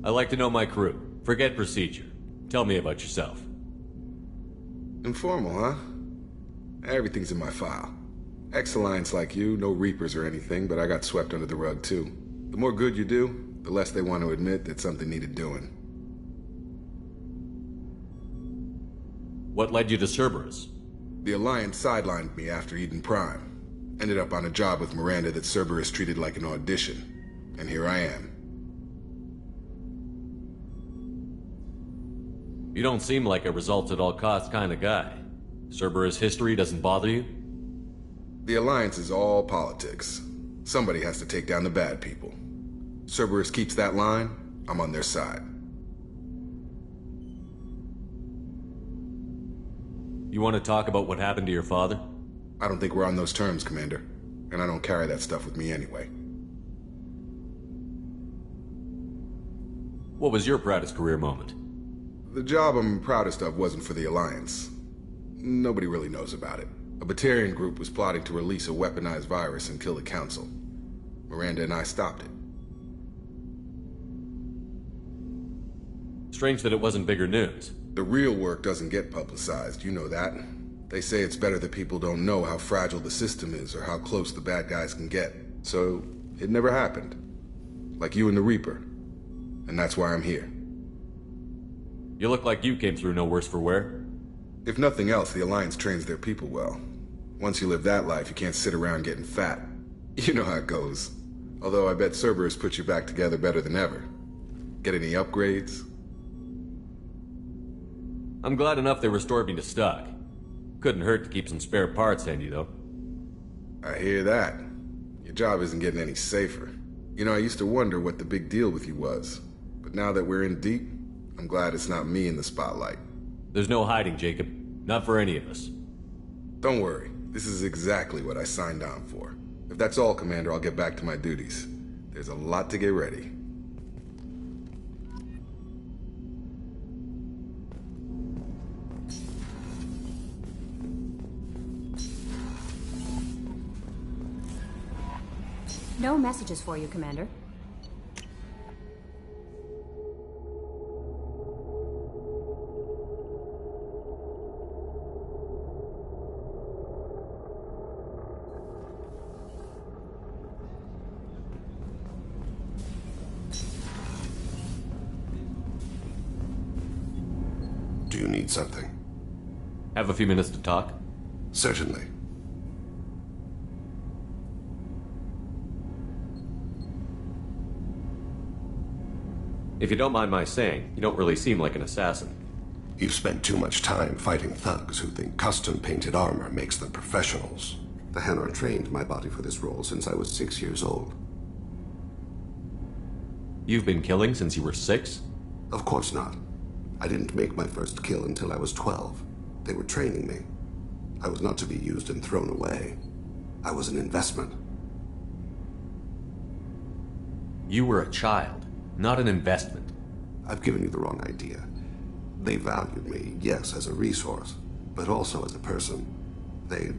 I like to know my crew. Forget procedure. Tell me about yourself. Informal, huh? Everything's in my file. Ex-Alliance like you, no Reapers or anything, but I got swept under the rug too. The more good you do, the less they want to admit that something needed doing. What led you to Cerberus? The Alliance sidelined me after Eden Prime. Ended up on a job with Miranda that Cerberus treated like an audition. And here I am. You don't seem like a results-at-all-costs kind of guy. Cerberus history doesn't bother you? The Alliance is all politics. Somebody has to take down the bad people. Cerberus keeps that line, I'm on their side. You want to talk about what happened to your father? I don't think we're on those terms, Commander. And I don't carry that stuff with me anyway. What was your proudest career moment? The job I'm proudest of wasn't for the Alliance. Nobody really knows about it. A Batarian group was plotting to release a weaponized virus and kill the Council. Miranda and I stopped it. Strange that it wasn't bigger news. The real work doesn't get publicized, you know that. They say it's better that people don't know how fragile the system is or how close the bad guys can get. So, it never happened. Like you and the Reaper. And that's why I'm here. You look like you came through no worse for wear. If nothing else, the Alliance trains their people well. Once you live that life, you can't sit around getting fat. You know how it goes. Although I bet Cerberus put you back together better than ever. Get any upgrades? I'm glad enough they restored me to stock. Couldn't hurt to keep some spare parts handy, though. I hear that. Your job isn't getting any safer. You know, I used to wonder what the big deal with you was. But now that we're in deep, I'm glad it's not me in the spotlight. There's no hiding, Jacob. Not for any of us. Don't worry. This is exactly what I signed on for. If that's all, Commander, I'll get back to my duties. There's a lot to get ready. No messages for you, Commander. Do you need something? Have a few minutes to talk? Certainly. If you don't mind my saying, you don't really seem like an assassin. You've spent too much time fighting thugs who think custom-painted armor makes them professionals. The Hanar trained my body for this role since I was 6 years old. You've been killing since you were 6? Of course not. I didn't make my first kill until I was 12. They were training me. I was not to be used and thrown away. I was an investment. You were a child, not an investment. I've given you the wrong idea. They valued me, yes, as a resource, but also as a person. They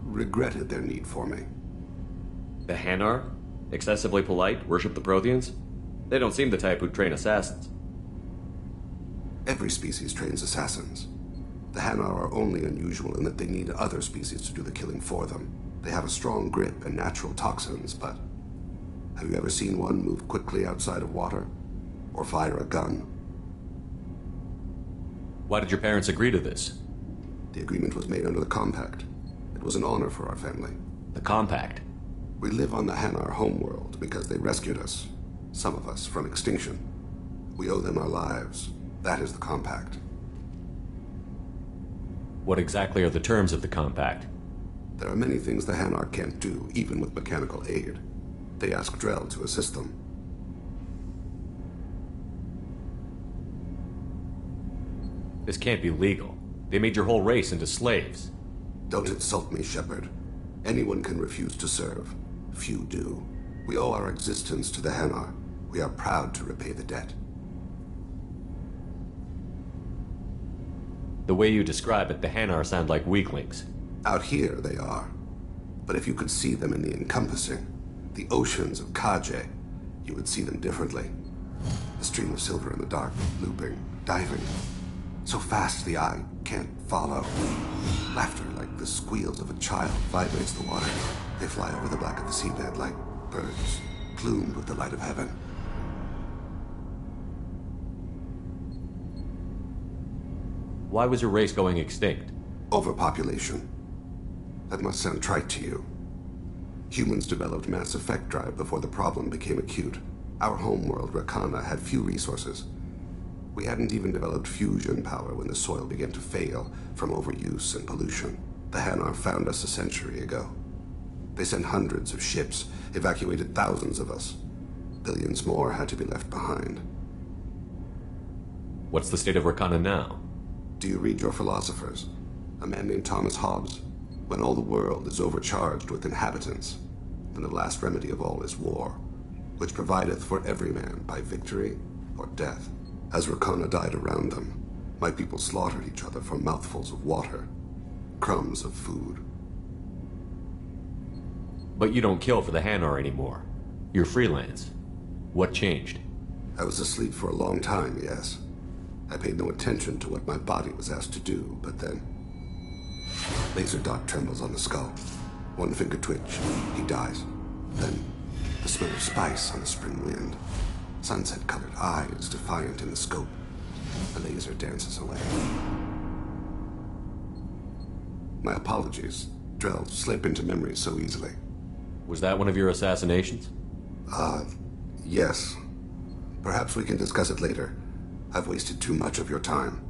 regretted their need for me. The Hanar? Excessively polite, worship the Protheans? They don't seem the type who'd train assassins. Every species trains assassins. The Hanar are only unusual in that they need other species to do the killing for them. They have a strong grip and natural toxins, but have you ever seen one move quickly outside of water? Or fire a gun? Why did your parents agree to this? The agreement was made under the Compact. It was an honor for our family. The Compact? We live on the Hanar homeworld because they rescued us. Some of us from extinction. We owe them our lives. That is the Compact. What exactly are the terms of the Compact? There are many things the Hanar can't do, even with mechanical aid. They ask Drell to assist them. This can't be legal. They made your whole race into slaves. Don't insult me, Shepard. Anyone can refuse to serve. Few do. We owe our existence to the Hanar. We are proud to repay the debt. The way you describe it, the Hanar sound like weaklings. Out here, they are. But if you could see them in the encompassing, the oceans of Kaje, you would see them differently. A stream of silver in the dark, looping, diving. So fast the eye can't follow. Laughter like the squeals of a child vibrates the water. They fly over the black of the seabed like birds, plumed with the light of heaven. Why was your race going extinct? Overpopulation. That must sound trite to you. Humans developed mass effect drive before the problem became acute. Our homeworld, Rakana, had few resources. We hadn't even developed fusion power when the soil began to fail from overuse and pollution. The Hanar found us a century ago. They sent hundreds of ships, evacuated thousands of us. Billions more had to be left behind. What's the state of Rakana now? Do you read your philosophers? A man named Thomas Hobbes. When all the world is overcharged with inhabitants, then the last remedy of all is war, which provideth for every man by victory or death. As Rakana died around them, my people slaughtered each other for mouthfuls of water, crumbs of food. But you don't kill for the Hanar anymore. You're freelance. What changed? I was asleep for a long time, yes. I paid no attention to what my body was asked to do, but then... Laser dot trembles on the skull. One finger twitch, he dies. Then, the smell of spice on the spring wind. Sunset-colored eyes defiant in the scope. The laser dances away. My apologies. Drell slip into memory so easily. Was that one of your assassinations? Yes. Perhaps we can discuss it later. I've wasted too much of your time.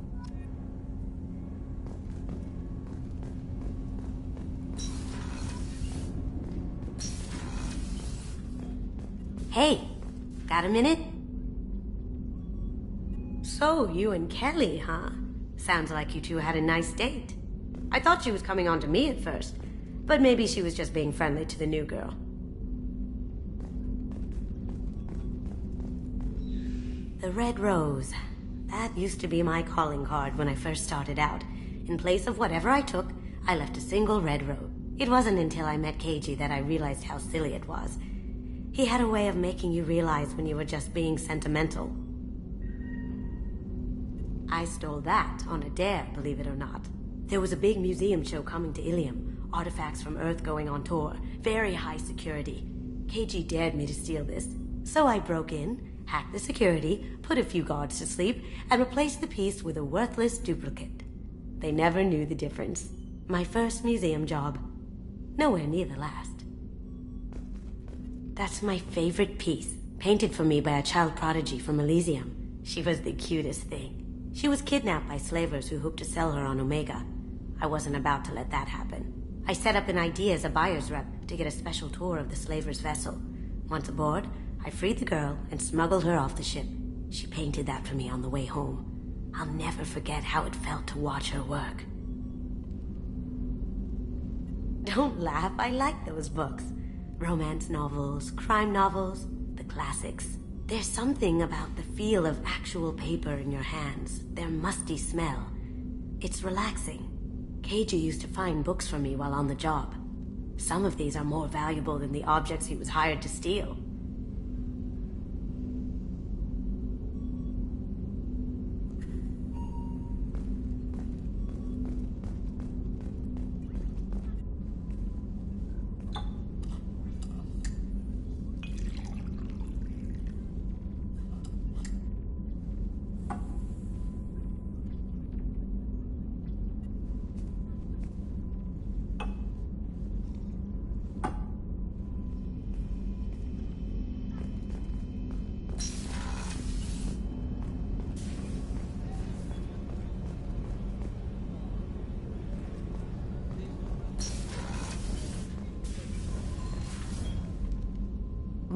Hey, got a minute? So, you and Kelly, huh? Sounds like you two had a nice date. I thought she was coming on to me at first, but maybe she was just being friendly to the new girl. The Red Rose. That used to be my calling card when I first started out. In place of whatever I took, I left a single red rose. It wasn't until I met Keiji that I realized how silly it was. He had a way of making you realize when you were just being sentimental. I stole that on a dare, believe it or not. There was a big museum show coming to Ilium. Artifacts from Earth going on tour. Very high security. Keiji dared me to steal this. So I broke in, hacked the security, put a few guards to sleep, and replaced the piece with a worthless duplicate. They never knew the difference. My first museum job. Nowhere near the last. That's my favorite piece, painted for me by a child prodigy from Elysium. She was the cutest thing. She was kidnapped by slavers who hoped to sell her on Omega. I wasn't about to let that happen. I set up an idea as a buyer's rep to get a special tour of the slaver's vessel. Once aboard, I freed the girl and smuggled her off the ship. She painted that for me on the way home. I'll never forget how it felt to watch her work. Don't laugh, I like those books. Romance novels, crime novels, the classics. There's something about the feel of actual paper in your hands, their musty smell. It's relaxing. Keiji used to find books for me while on the job. Some of these are more valuable than the objects he was hired to steal.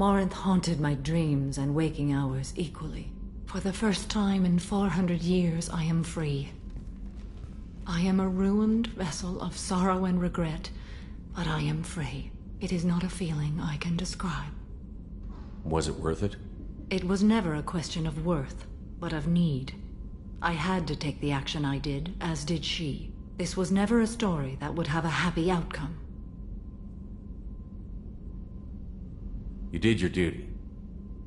Morinth haunted my dreams and waking hours equally. For the first time in 400 years, I am free. I am a ruined vessel of sorrow and regret, but I am free. It is not a feeling I can describe. Was it worth it? It was never a question of worth, but of need. I had to take the action I did, as did she. This was never a story that would have a happy outcome. You did your duty.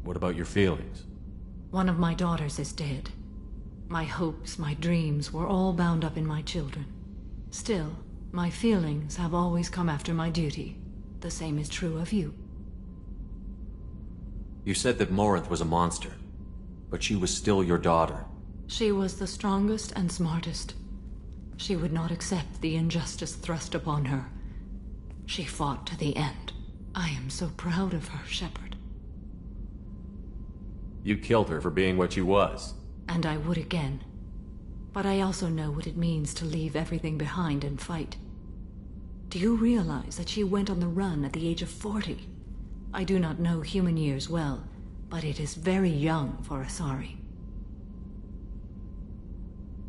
What about your feelings? One of my daughters is dead. My hopes, my dreams were all bound up in my children. Still, my feelings have always come after my duty. The same is true of you. You said that Morinth was a monster, but she was still your daughter. She was the strongest and smartest. She would not accept the injustice thrust upon her. She fought to the end. I am so proud of her, Shepard. You killed her for being what she was. And I would again. But I also know what it means to leave everything behind and fight. Do you realize that she went on the run at the age of 40? I do not know human years well, but it is very young for Asari.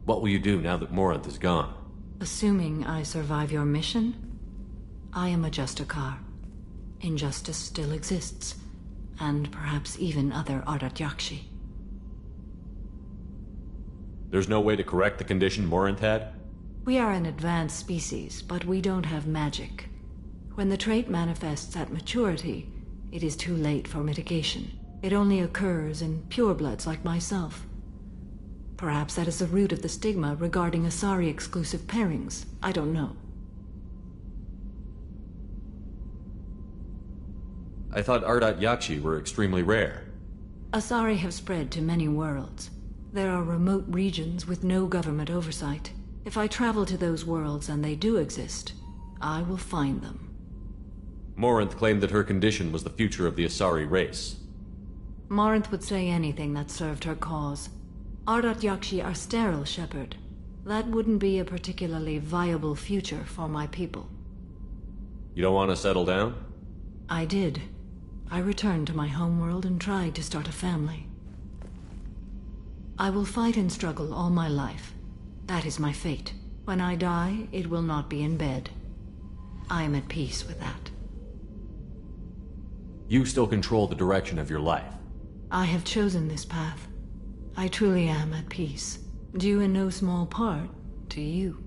What will you do now that Morinth is gone? Assuming I survive your mission, I am a Justicar. Injustice still exists, and perhaps even other Ardat Yakshi. There's no way to correct the condition Morinth had? We are an advanced species, but we don't have magic. When the trait manifests at maturity, it is too late for mitigation. It only occurs in purebloods like myself. Perhaps that is the root of the stigma regarding Asari-exclusive pairings. I don't know. I thought Ardat Yakshi were extremely rare. Asari have spread to many worlds. There are remote regions with no government oversight. If I travel to those worlds and they do exist, I will find them. Morinth claimed that her condition was the future of the Asari race. Morinth would say anything that served her cause. Ardat Yakshi are sterile, Shepard. That wouldn't be a particularly viable future for my people. You don't want to settle down? I did. I returned to my homeworld and tried to start a family. I will fight and struggle all my life. That is my fate. When I die, it will not be in bed. I am at peace with that. You still control the direction of your life. I have chosen this path. I truly am at peace, due in no small part to you.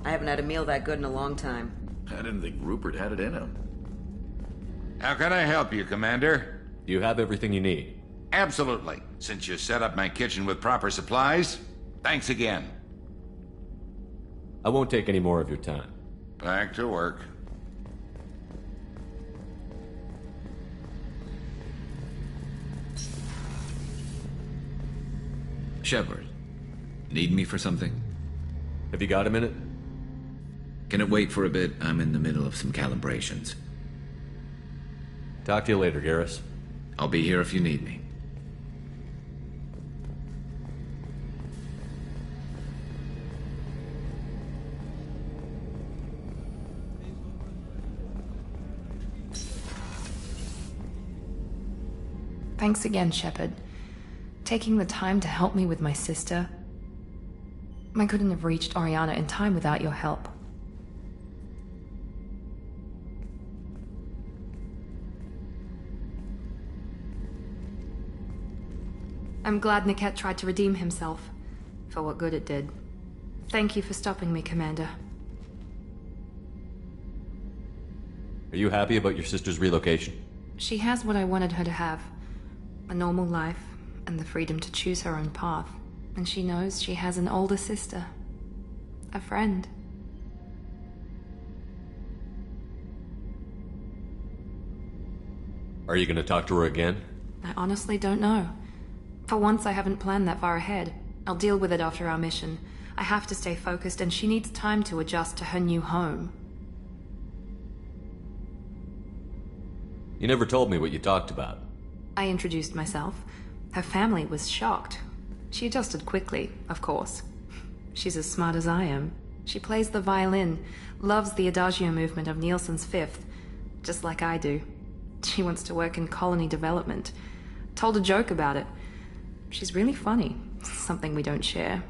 I haven't had a meal that good in a long time. I didn't think Rupert had it in him. How can I help you, Commander? You have everything you need. Absolutely. Since you set up my kitchen with proper supplies, thanks again. I won't take any more of your time. Back to work. Shepard, need me for something? Have you got a minute? Can it wait for a bit? I'm in the middle of some calibrations. Talk to you later, Garrus. I'll be here if you need me. Thanks again, Shepard. Taking the time to help me with my sister. I couldn't have reached Oriana in time without your help. I'm glad Niket tried to redeem himself, for what good it did. Thank you for stopping me, Commander. Are you happy about your sister's relocation? She has what I wanted her to have. A normal life, and the freedom to choose her own path. And she knows she has an older sister. A friend. Are you gonna talk to her again? I honestly don't know. For once, I haven't planned that far ahead. I'll deal with it after our mission. I have to stay focused, and she needs time to adjust to her new home. You never told me what you talked about. I introduced myself. Her family was shocked. She adjusted quickly, of course. She's as smart as I am. She plays the violin, loves the Adagio movement of Nielsen's Fifth, just like I do. She wants to work in colony development. Told a joke about it. She's really funny. Something we don't share.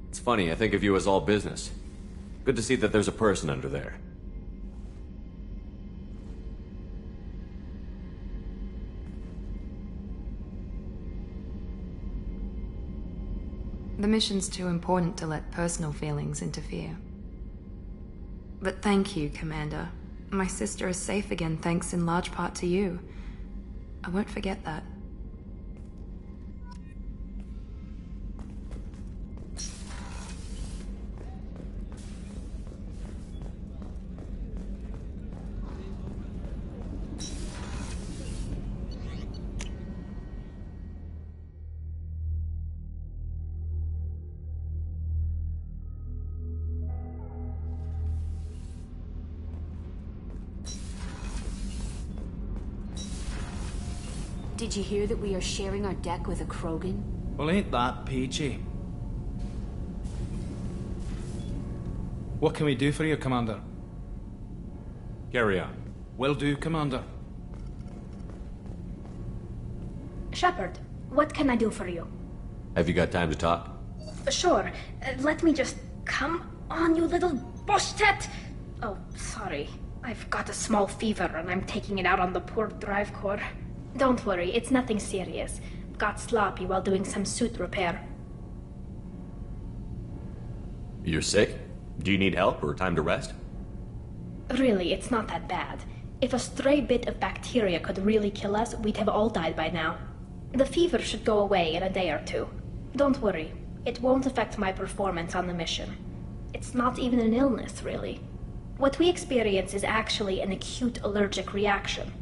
It's funny, I think of you as all business. Good to see that there's a person under there. The mission's too important to let personal feelings interfere. But thank you, Commander. My sister is safe again thanks in large part to you. I won't forget that. Did you hear that we are sharing our deck with a Krogan? Well, ain't that peachy? What can we do for you, Commander? Carry on. Will do, Commander. Shepard, what can I do for you? Have you got time to talk? Sure. Let me just... Come on, you little boshtet! Oh, sorry. I've got a small fever and I'm taking it out on the poor drive core. Don't worry, it's nothing serious. Got sloppy while doing some suit repair. You're sick? Do you need help or time to rest? Really, it's not that bad. If a stray bit of bacteria could really kill us, we'd have all died by now. The fever should go away in a day or two. Don't worry, it won't affect my performance on the mission. It's not even an illness, really. What we experience is actually an acute allergic reaction.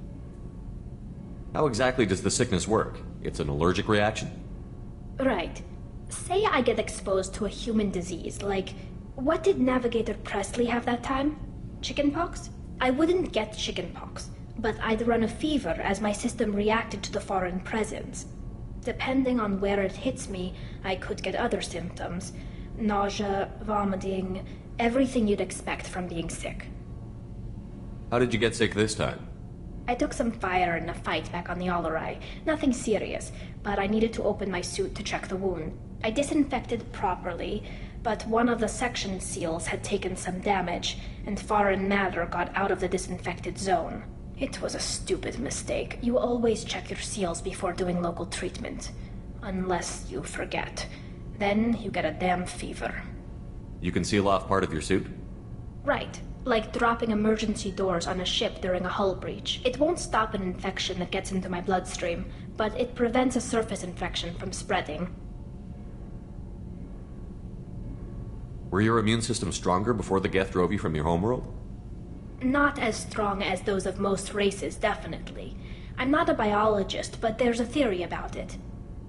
How exactly does the sickness work? It's an allergic reaction? Right. Say I get exposed to a human disease, like... What did Navigator Presley have that time? Chickenpox? I wouldn't get chickenpox, but I'd run a fever as my system reacted to the foreign presence. Depending on where it hits me, I could get other symptoms. Nausea, vomiting, everything you'd expect from being sick. How did you get sick this time? I took some fire in a fight back on the Allerai. Nothing serious, but I needed to open my suit to check the wound. I disinfected properly, but one of the section seals had taken some damage, and foreign matter got out of the disinfected zone. It was a stupid mistake. You always check your seals before doing local treatment. Unless you forget. Then you get a damn fever. You can seal off part of your suit? Right. Like dropping emergency doors on a ship during a hull breach. It won't stop an infection that gets into my bloodstream, but it prevents a surface infection from spreading. Were your immune system stronger before the Geth drove you from your homeworld? Not as strong as those of most races, definitely. I'm not a biologist, but there's a theory about it.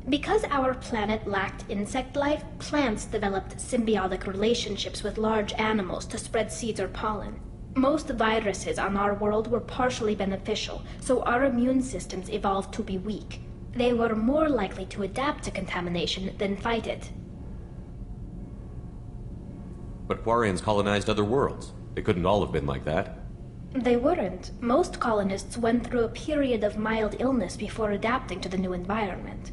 Because our planet lacked insect life, plants developed symbiotic relationships with large animals to spread seeds or pollen. Most viruses on our world were partially beneficial, so our immune systems evolved to be weak. They were more likely to adapt to contamination than fight it. But Quarians colonized other worlds. They couldn't all have been like that. They weren't. Most colonists went through a period of mild illness before adapting to the new environment.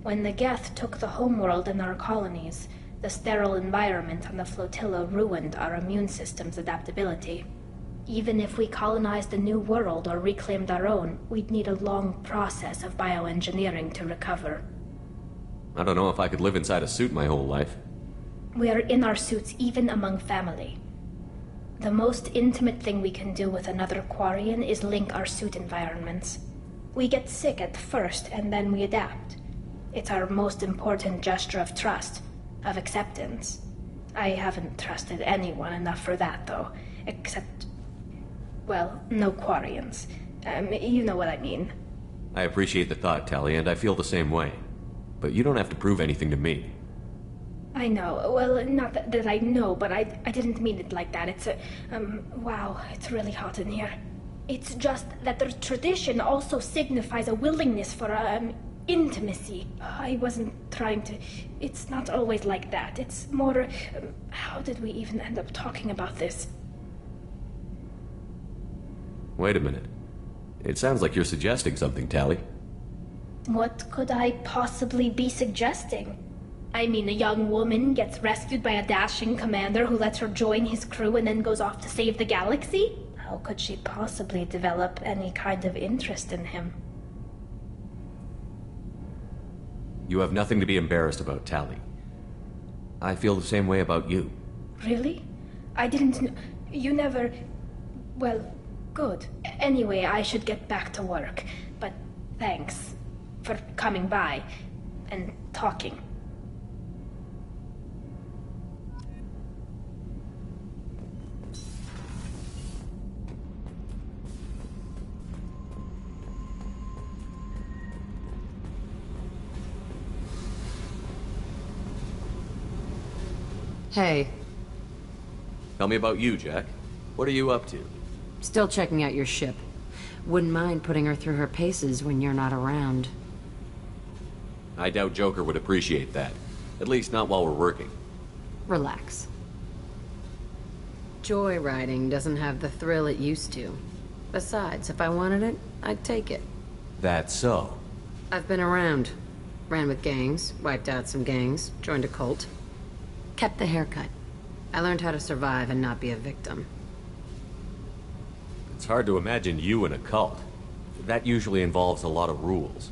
When the Geth took the homeworld and our colonies, the sterile environment on the flotilla ruined our immune system's adaptability. Even if we colonized a new world or reclaimed our own, we'd need a long process of bioengineering to recover. I don't know if I could live inside a suit my whole life. We are in our suits even among family. The most intimate thing we can do with another Quarian is link our suit environments. We get sick at first, and then we adapt. It's our most important gesture of trust, of acceptance. I haven't trusted anyone enough for that, though. Except, well, no Quarians. You know what I mean. I appreciate the thought, Tali, and I feel the same way. But you don't have to prove anything to me. I know. Well, not that I know, but I didn't mean it like that. It's wow, it's really hot in here. It's just that the tradition also signifies a willingness for, intimacy. I wasn't trying to... It's not always like that. It's more... how did we even end up talking about this? Wait a minute. It sounds like you're suggesting something, Tali. What could I possibly be suggesting? I mean, a young woman gets rescued by a dashing commander who lets her join his crew and then goes off to save the galaxy? How could she possibly develop any kind of interest in him? You have nothing to be embarrassed about, Tali. I feel the same way about you. Really? I didn't know... You never... Well, good. Anyway, I should get back to work. But thanks for coming by and talking. Hey. Tell me about you, Jack. What are you up to? Still checking out your ship. Wouldn't mind putting her through her paces when you're not around. I doubt Joker would appreciate that. At least not while we're working. Relax. Joyriding doesn't have the thrill it used to. Besides, if I wanted it, I'd take it. That's so. I've been around. Ran with gangs, wiped out some gangs, joined a cult. Kept the haircut. I learned how to survive and not be a victim. It's hard to imagine you in a cult. That usually involves a lot of rules.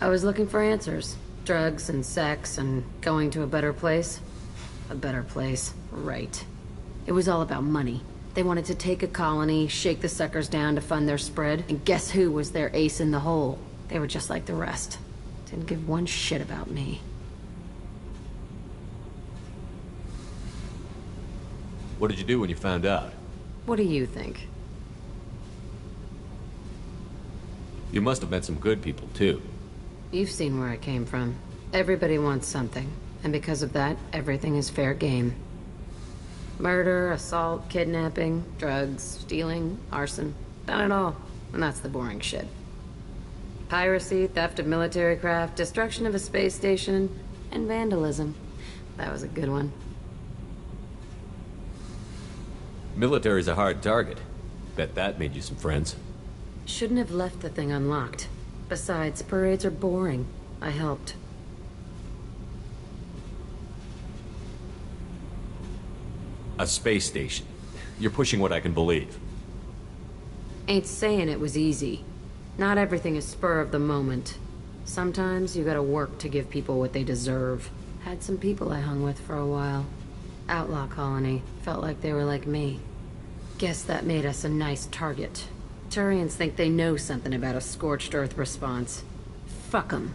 I was looking for answers. Drugs and sex and going to a better place. A better place, right. It was all about money. They wanted to take a colony, shake the suckers down to fund their spread, and guess who was their ace in the hole? They were just like the rest. Didn't give one shit about me. What did you do when you found out? What do you think? You must have met some good people, too. You've seen where I came from. Everybody wants something, and because of that, everything is fair game. Murder, assault, kidnapping, drugs, stealing, arson. Done it all. And that's the boring shit. Piracy, theft of military craft, destruction of a space station, and vandalism. That was a good one. Military's a hard target. Bet that made you some friends. Shouldn't have left the thing unlocked. Besides, parades are boring. I helped. A space station. You're pushing what I can believe. Ain't saying it was easy. Not everything is spur of the moment. Sometimes you gotta work to give people what they deserve. Had some people I hung with for a while. Outlaw colony. Felt like they were like me. Guess that made us a nice target. Turians think they know something about a scorched earth response. Fuck 'em.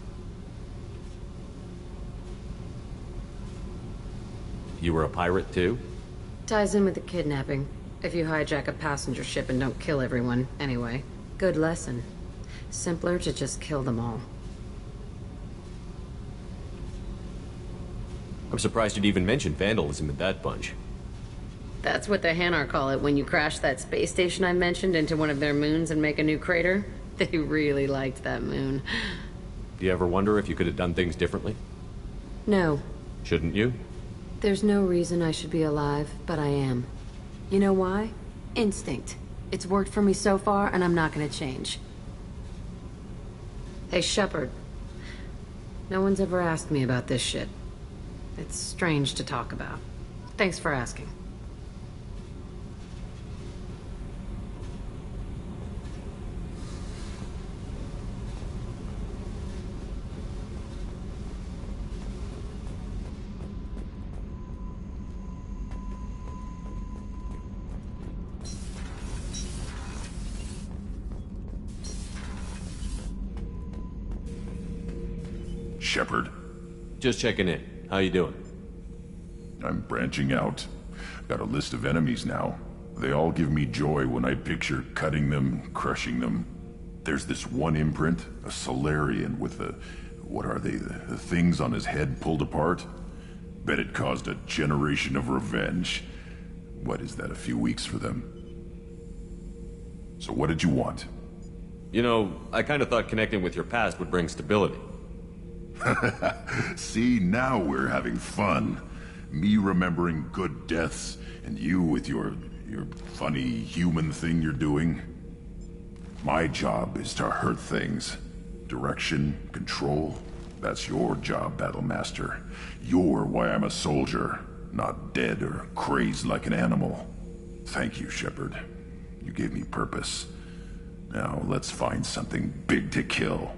You were a pirate too? Ties in with the kidnapping. If you hijack a passenger ship and don't kill everyone, anyway. Good lesson. Simpler to just kill them all. I'm surprised you'd even mention vandalism in that bunch. That's what the Hanar call it when you crash that space station I mentioned into one of their moons and make a new crater. They really liked that moon. Do you ever wonder if you could have done things differently? No. Shouldn't you? There's no reason I should be alive, but I am. You know why? Instinct. It's worked for me so far, and I'm not gonna change. Hey, Shepard. No one's ever asked me about this shit. It's strange to talk about. Thanks for asking. Shepard. Just checking in. How you doing? I'm branching out. Got a list of enemies now. They all give me joy when I picture cutting them, crushing them. There's this one imprint, a Solarian with the... what are they? The things on his head pulled apart? Bet it caused a generation of revenge. What is that, a few weeks for them? So what did you want? You know, I kind of thought connecting with your past would bring stability. See, now we're having fun. Me remembering good deaths, and you with your funny human thing you're doing. My job is to hurt things. Direction, control, that's your job, Battlemaster. You're why I'm a soldier, not dead or crazed like an animal. Thank you, Shepard. You gave me purpose. Now let's find something big to kill.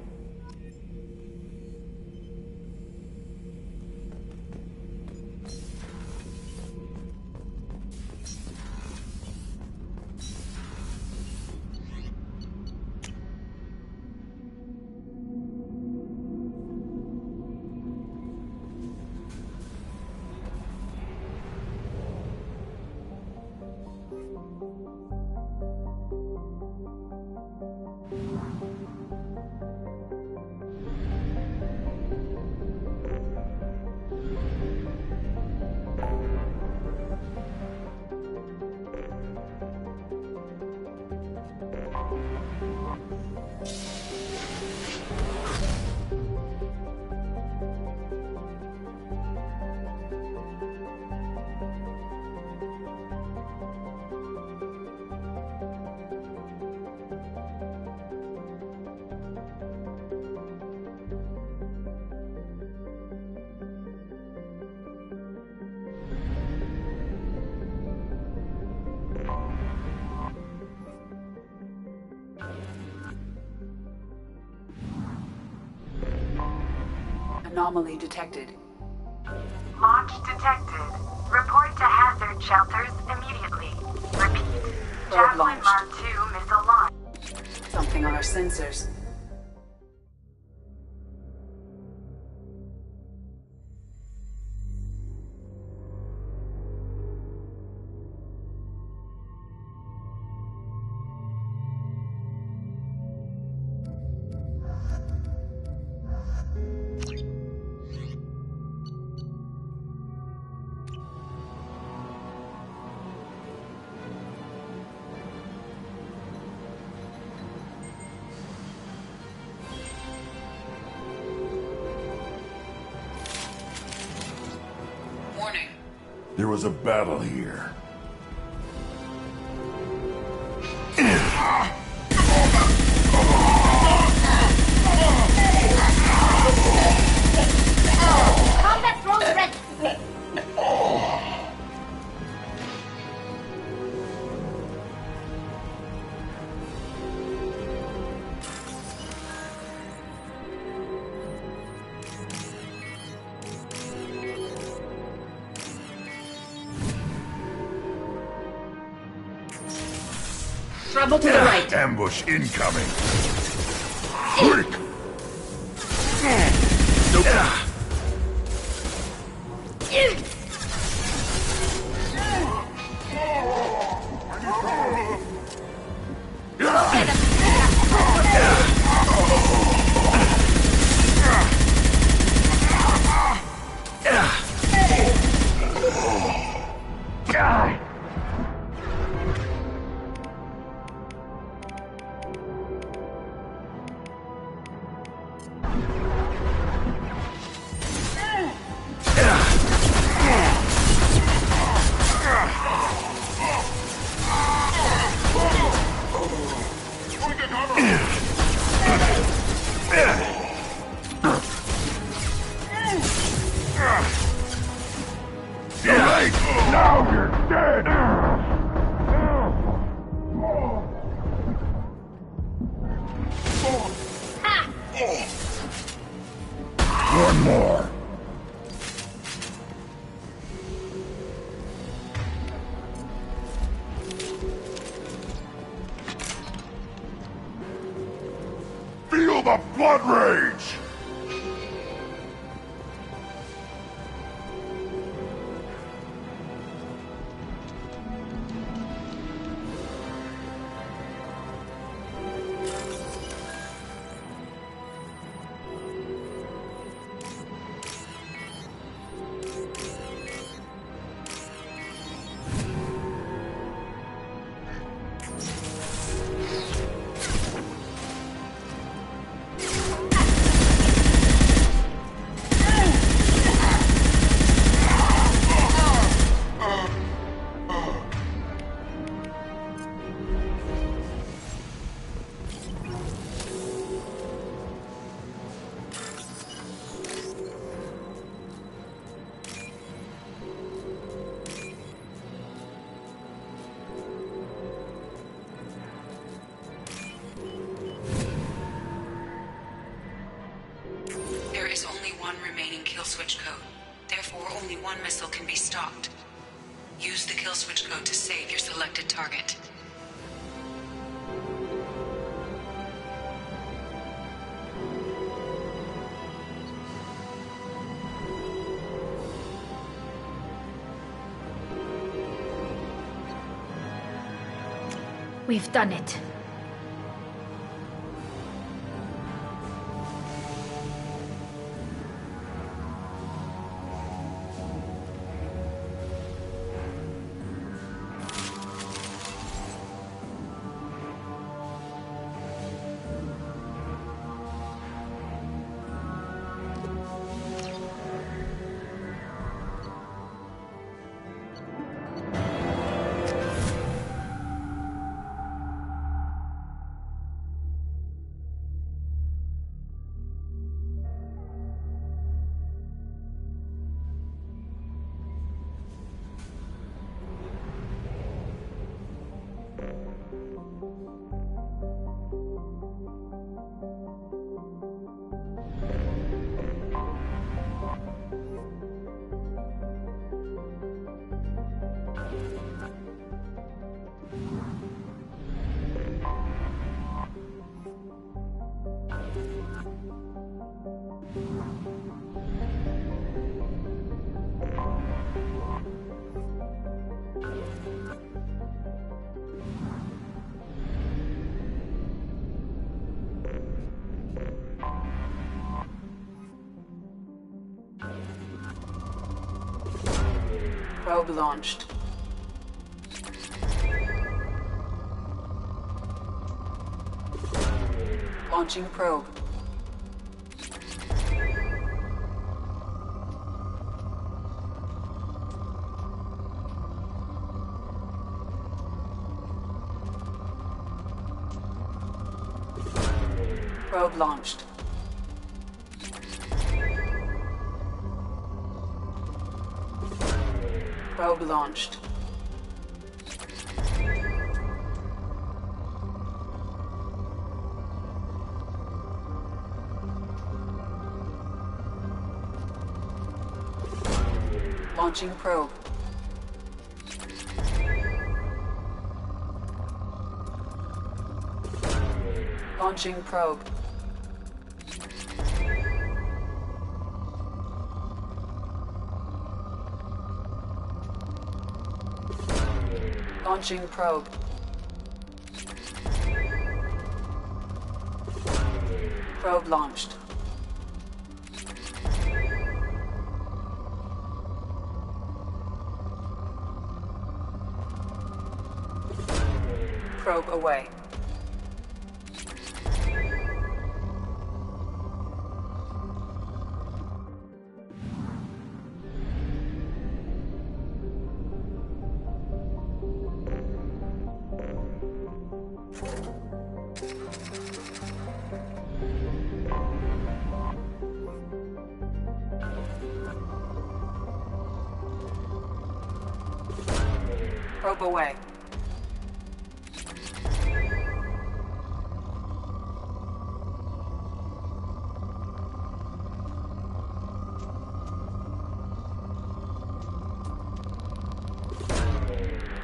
Anomaly detected. Launch detected. Report to hazard shelters immediately. Repeat. Javelin Mark II missile launch. Something on our sensors. was a battle here. Combat drones ready! Trouble to the right. Ambush incoming. Quick! Now you're dead! One more. Feel the blood rage! There is only one remaining kill switch code. Therefore, only one missile can be stopped. Use the kill switch code to save your selected target. We've done it. Probe launched. Launching probe. Probe launched. Probe launched. Launching probe. Launching probe. Launching probe. Probe launched. Probe away. Probe away.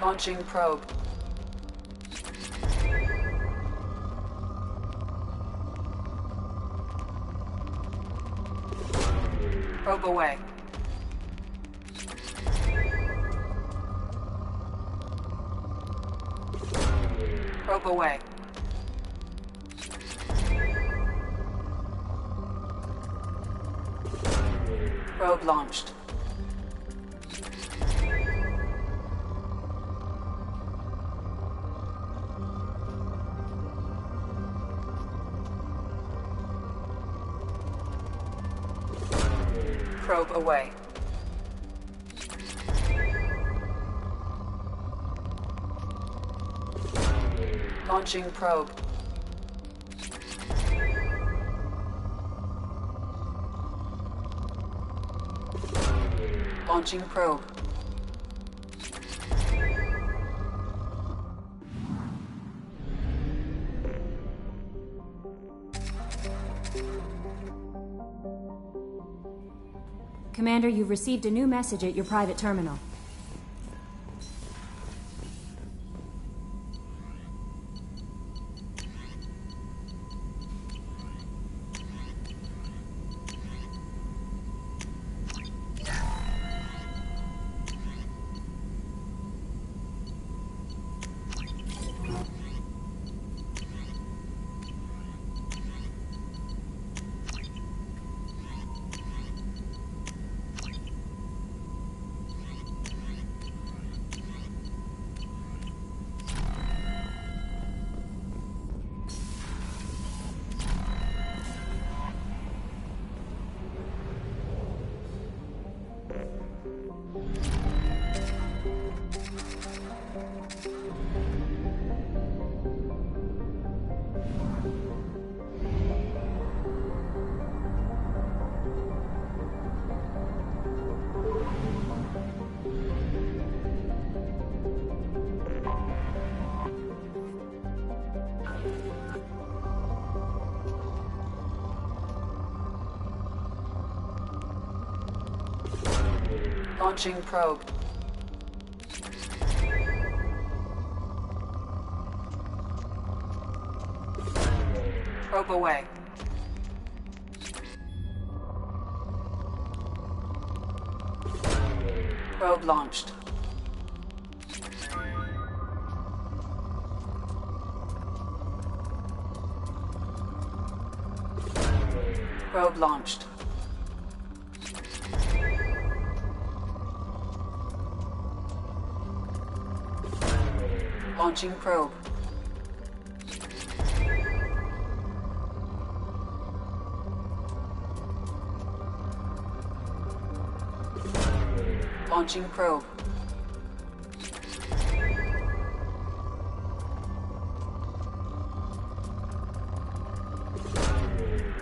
Launching probe. Probe away. Probe away. Probe launched. Probe away. Launching probe. Launching probe. Commander, you've received a new message at your private terminal. Launching probe. Probe away. Probe launched. Probe launched. Launching probe. Launching probe.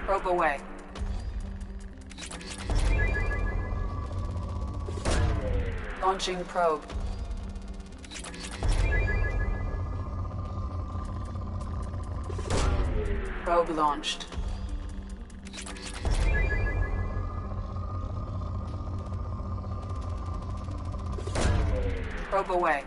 Probe away. Launching probe. Probe launched. Probe away.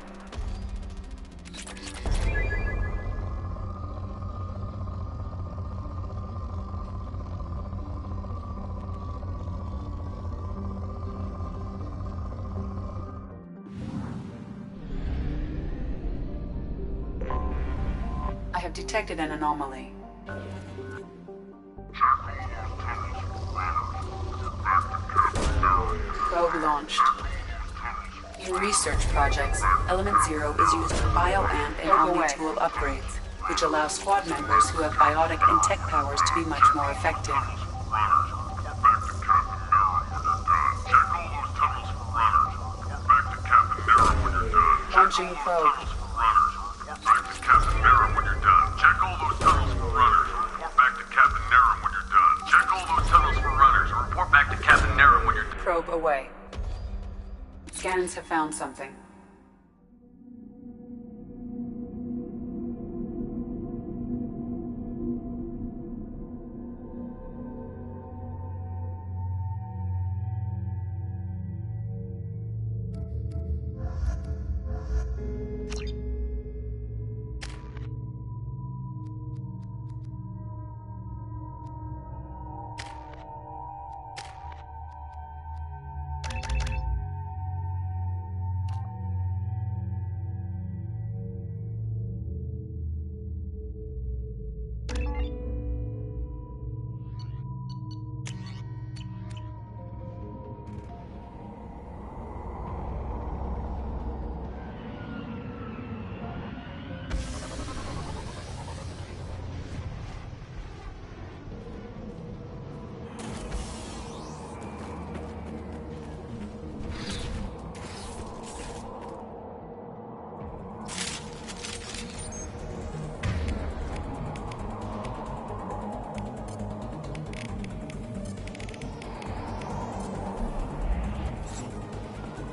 I have detected an anomaly. Probe launched. In research projects, Element Zero is used for bioamp and omni-tool upgrades, which allow squad members who have biotic and tech powers to be much more effective. Launching probe. Probe away. Scans have found something.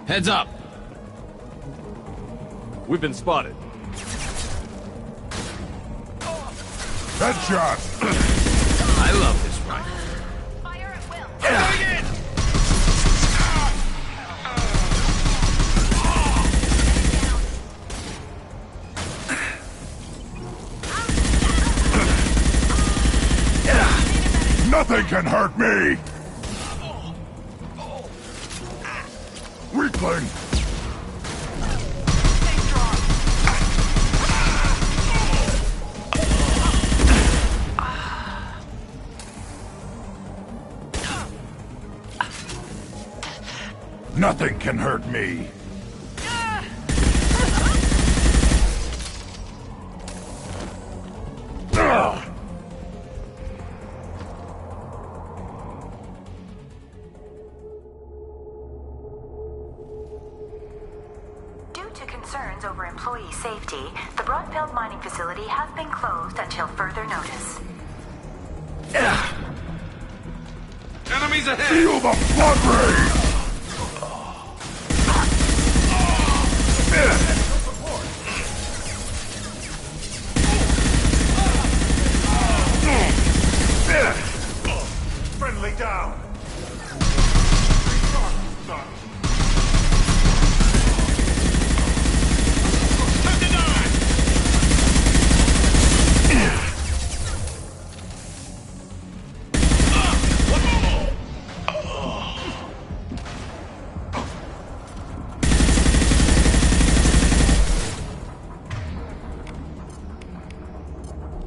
Heads up! We've been spotted. Headshot! I love this rifle. Fire at will. Nothing can hurt me! Weakling! Nothing can hurt me. Due to concerns over employee safety, the Broadfield mining facility has been closed until further notice. Enemies ahead! Feel the flood rage! Friendly down!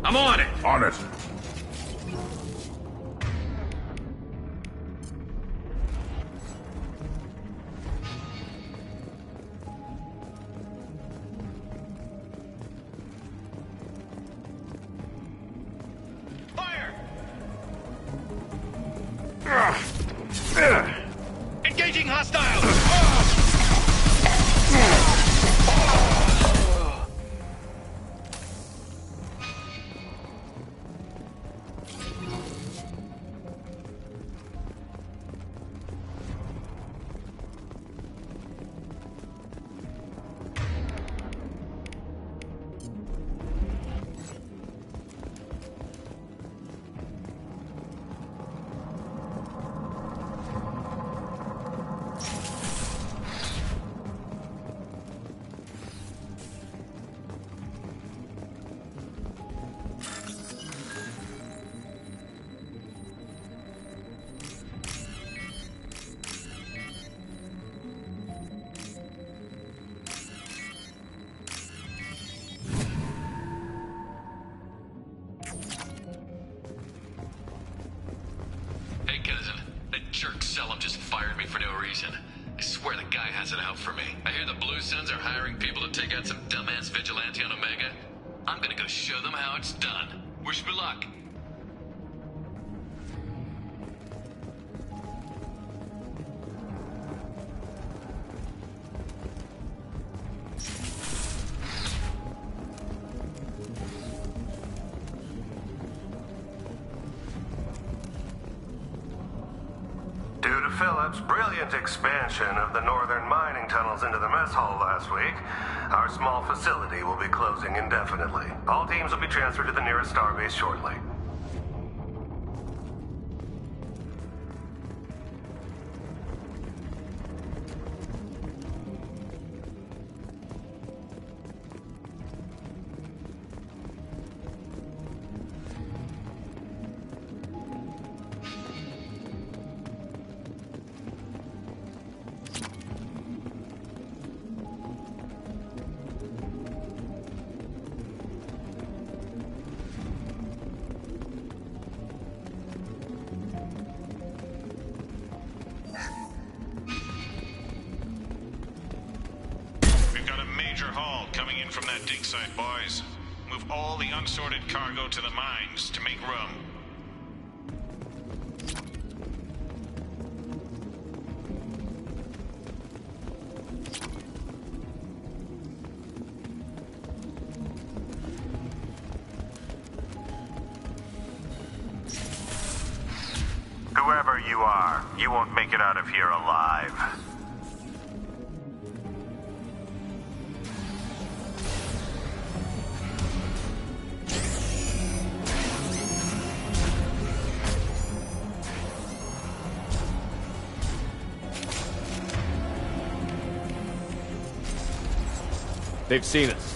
I'm on it! On it! Engaging hostiles! dumbass vigilante on Omega. I'm gonna go show them how it's done. Wish me luck. Due to Phillips' brilliant expansion of the northern mining tunnels into the mess hall last week, our small facility will be closing indefinitely. All teams will be transferred to the nearest starbase shortly. Coming in from that dig site, boys. Move all the unsorted cargo to the mines to make room. Whoever you are, you won't make it out of here alive. They've seen us.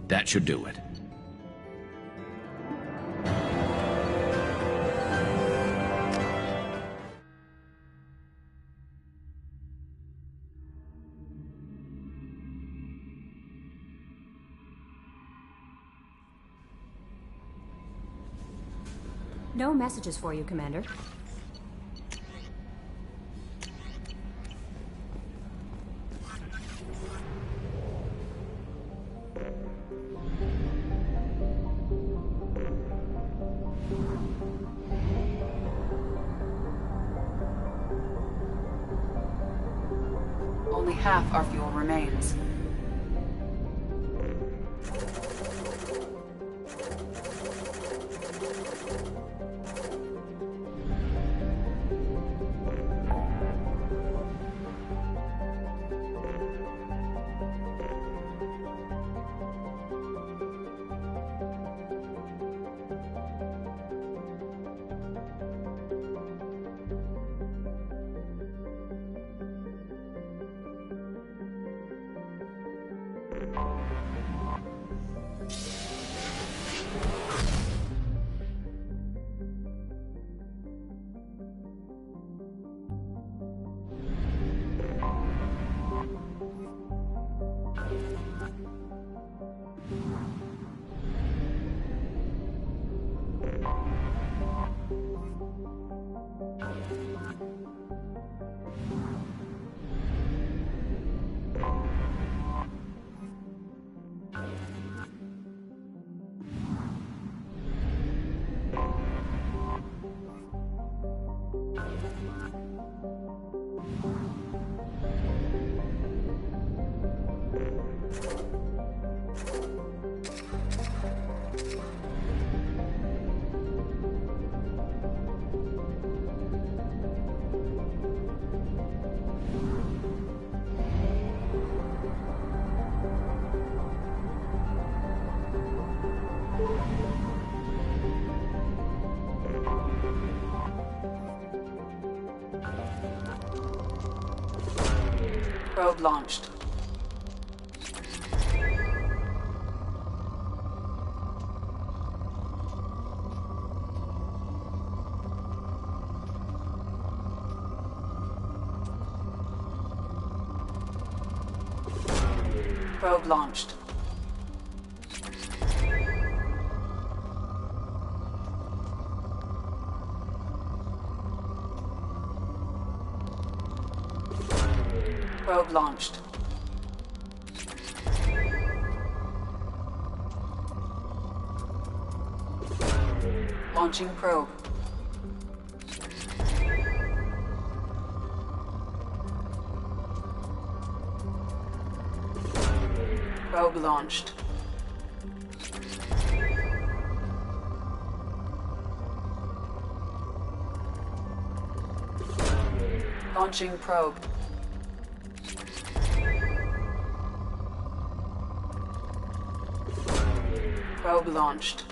That should do it. No messages for you, Commander. Only half our fuel remains. Probe launched. Probe launched. Probe launched. Launching probe. Probe launched. Launching probe. Probe launched.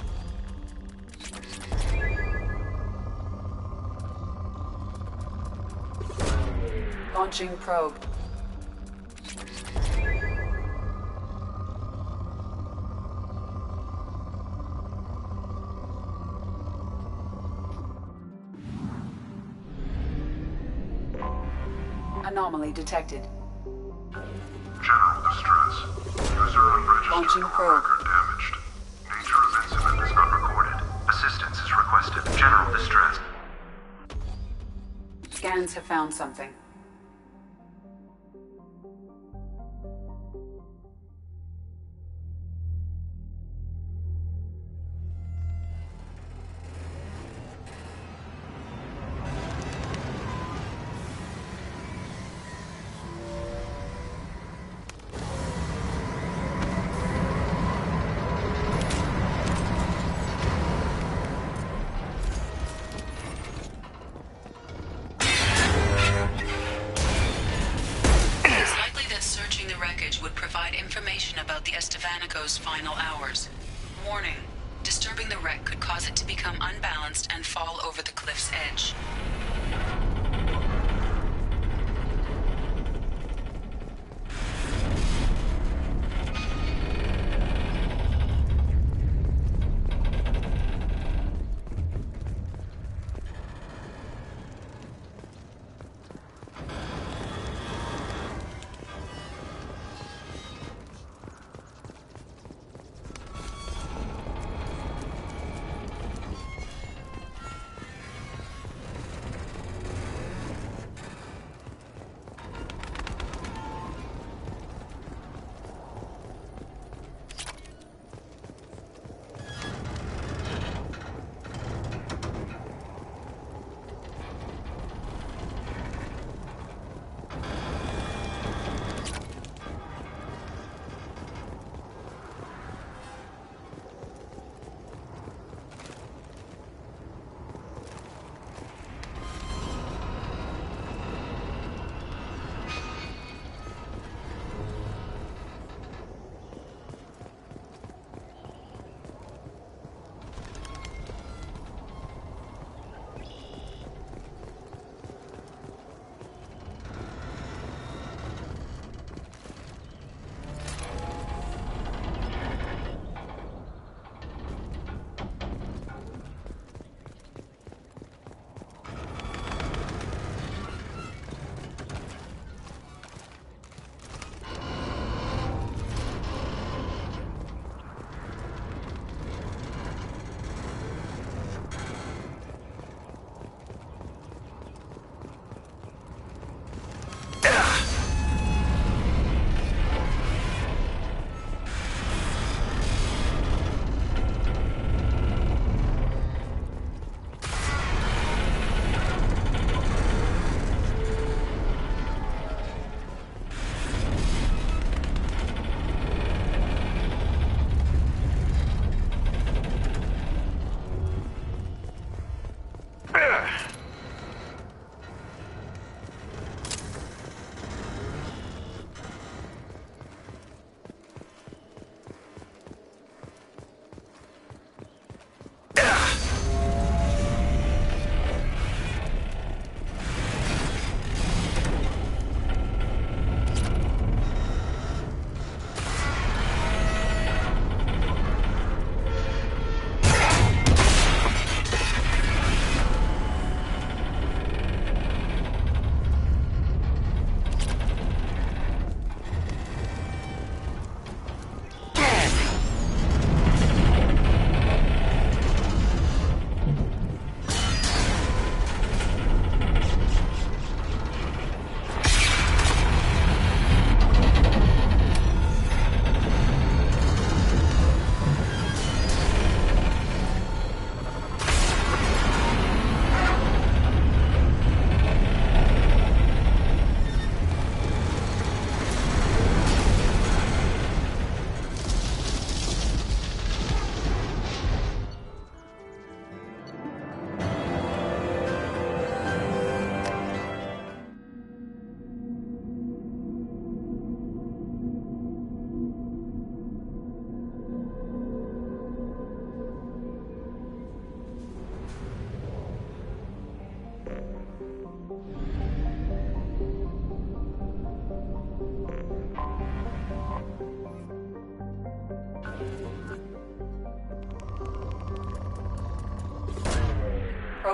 Launching probe. Anomaly detected. General distress. User unregistered. Launching probe. Record damaged. Nature of incident is not recorded. Assistance is requested. General distress. Scans have found something. About the Estevanico's final hours. Warning. Disturbing the wreck could cause it to become unbalanced and fall over the cliff's edge.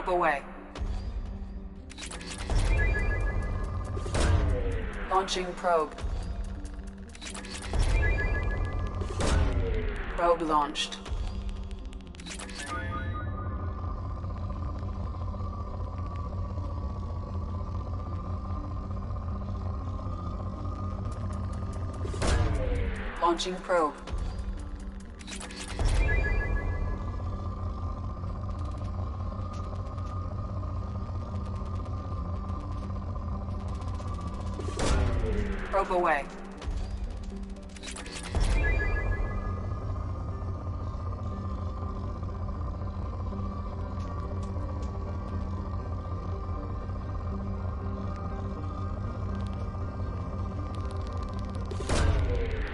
Probe away. Launching probe. Probe launched. Launching probe. Probe away.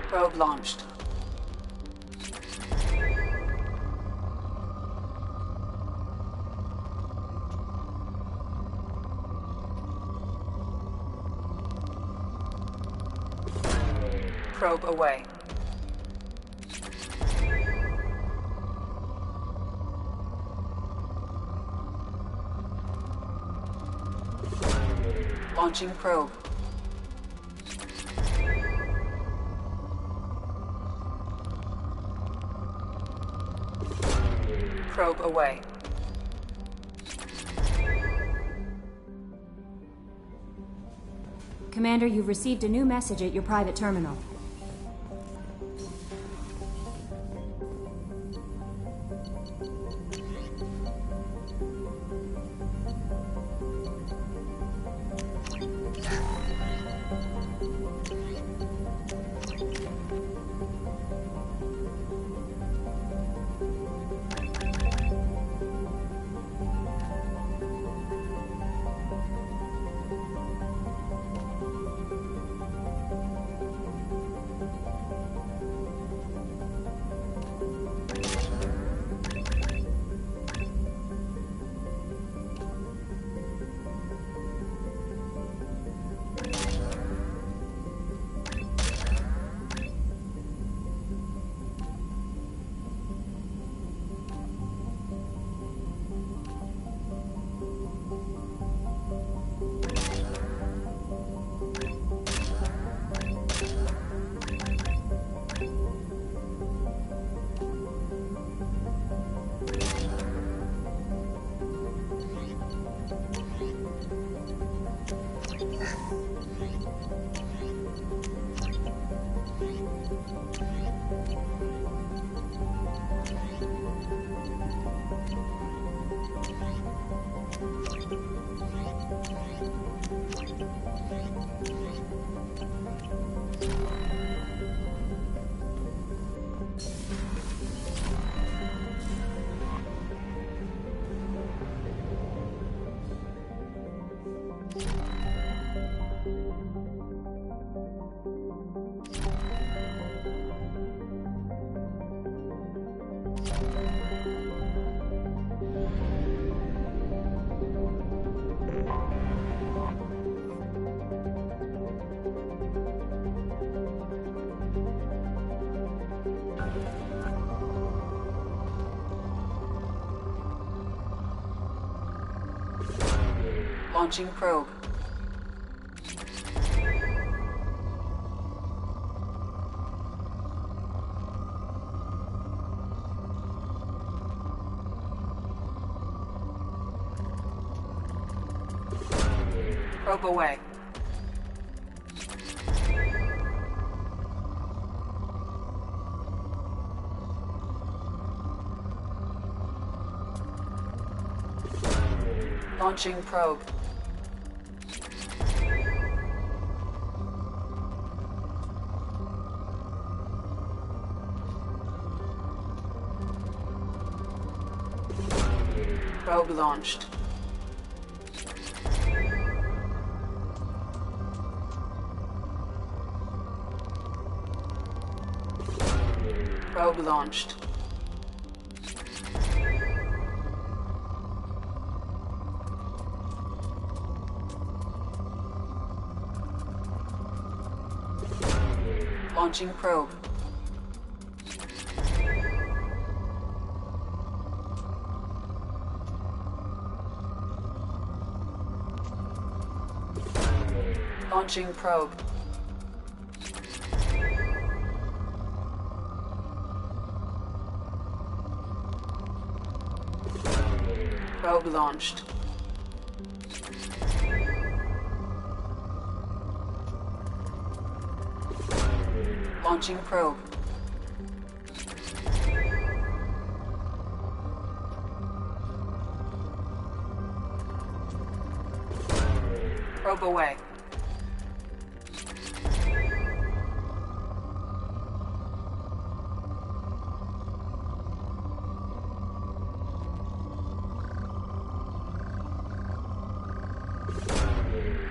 Probe launched. Probe away. Launching probe. Probe away. Commander, you've received a new message at your private terminal. Launching probe. Probe away. Launching probe. Probe launched. Probe launched. Launching probe. Launching probe. Probe launched. Launching probe. Probe away.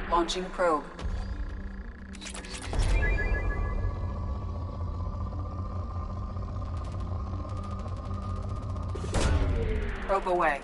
Launching probe. Probe away.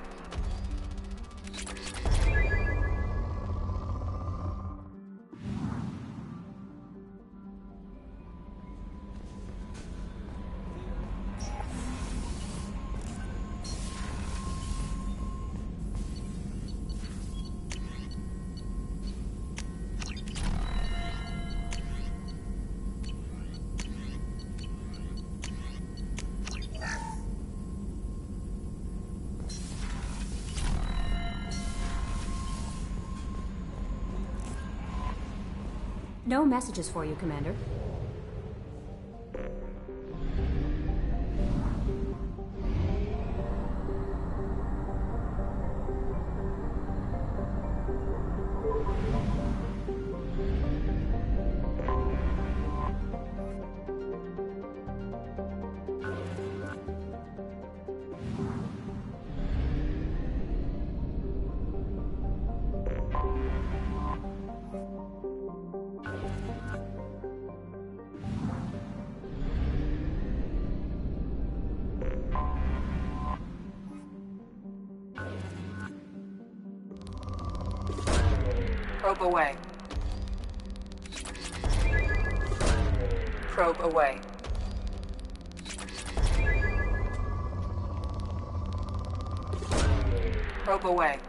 No messages for you, Commander. Probe away. Probe away. Probe away.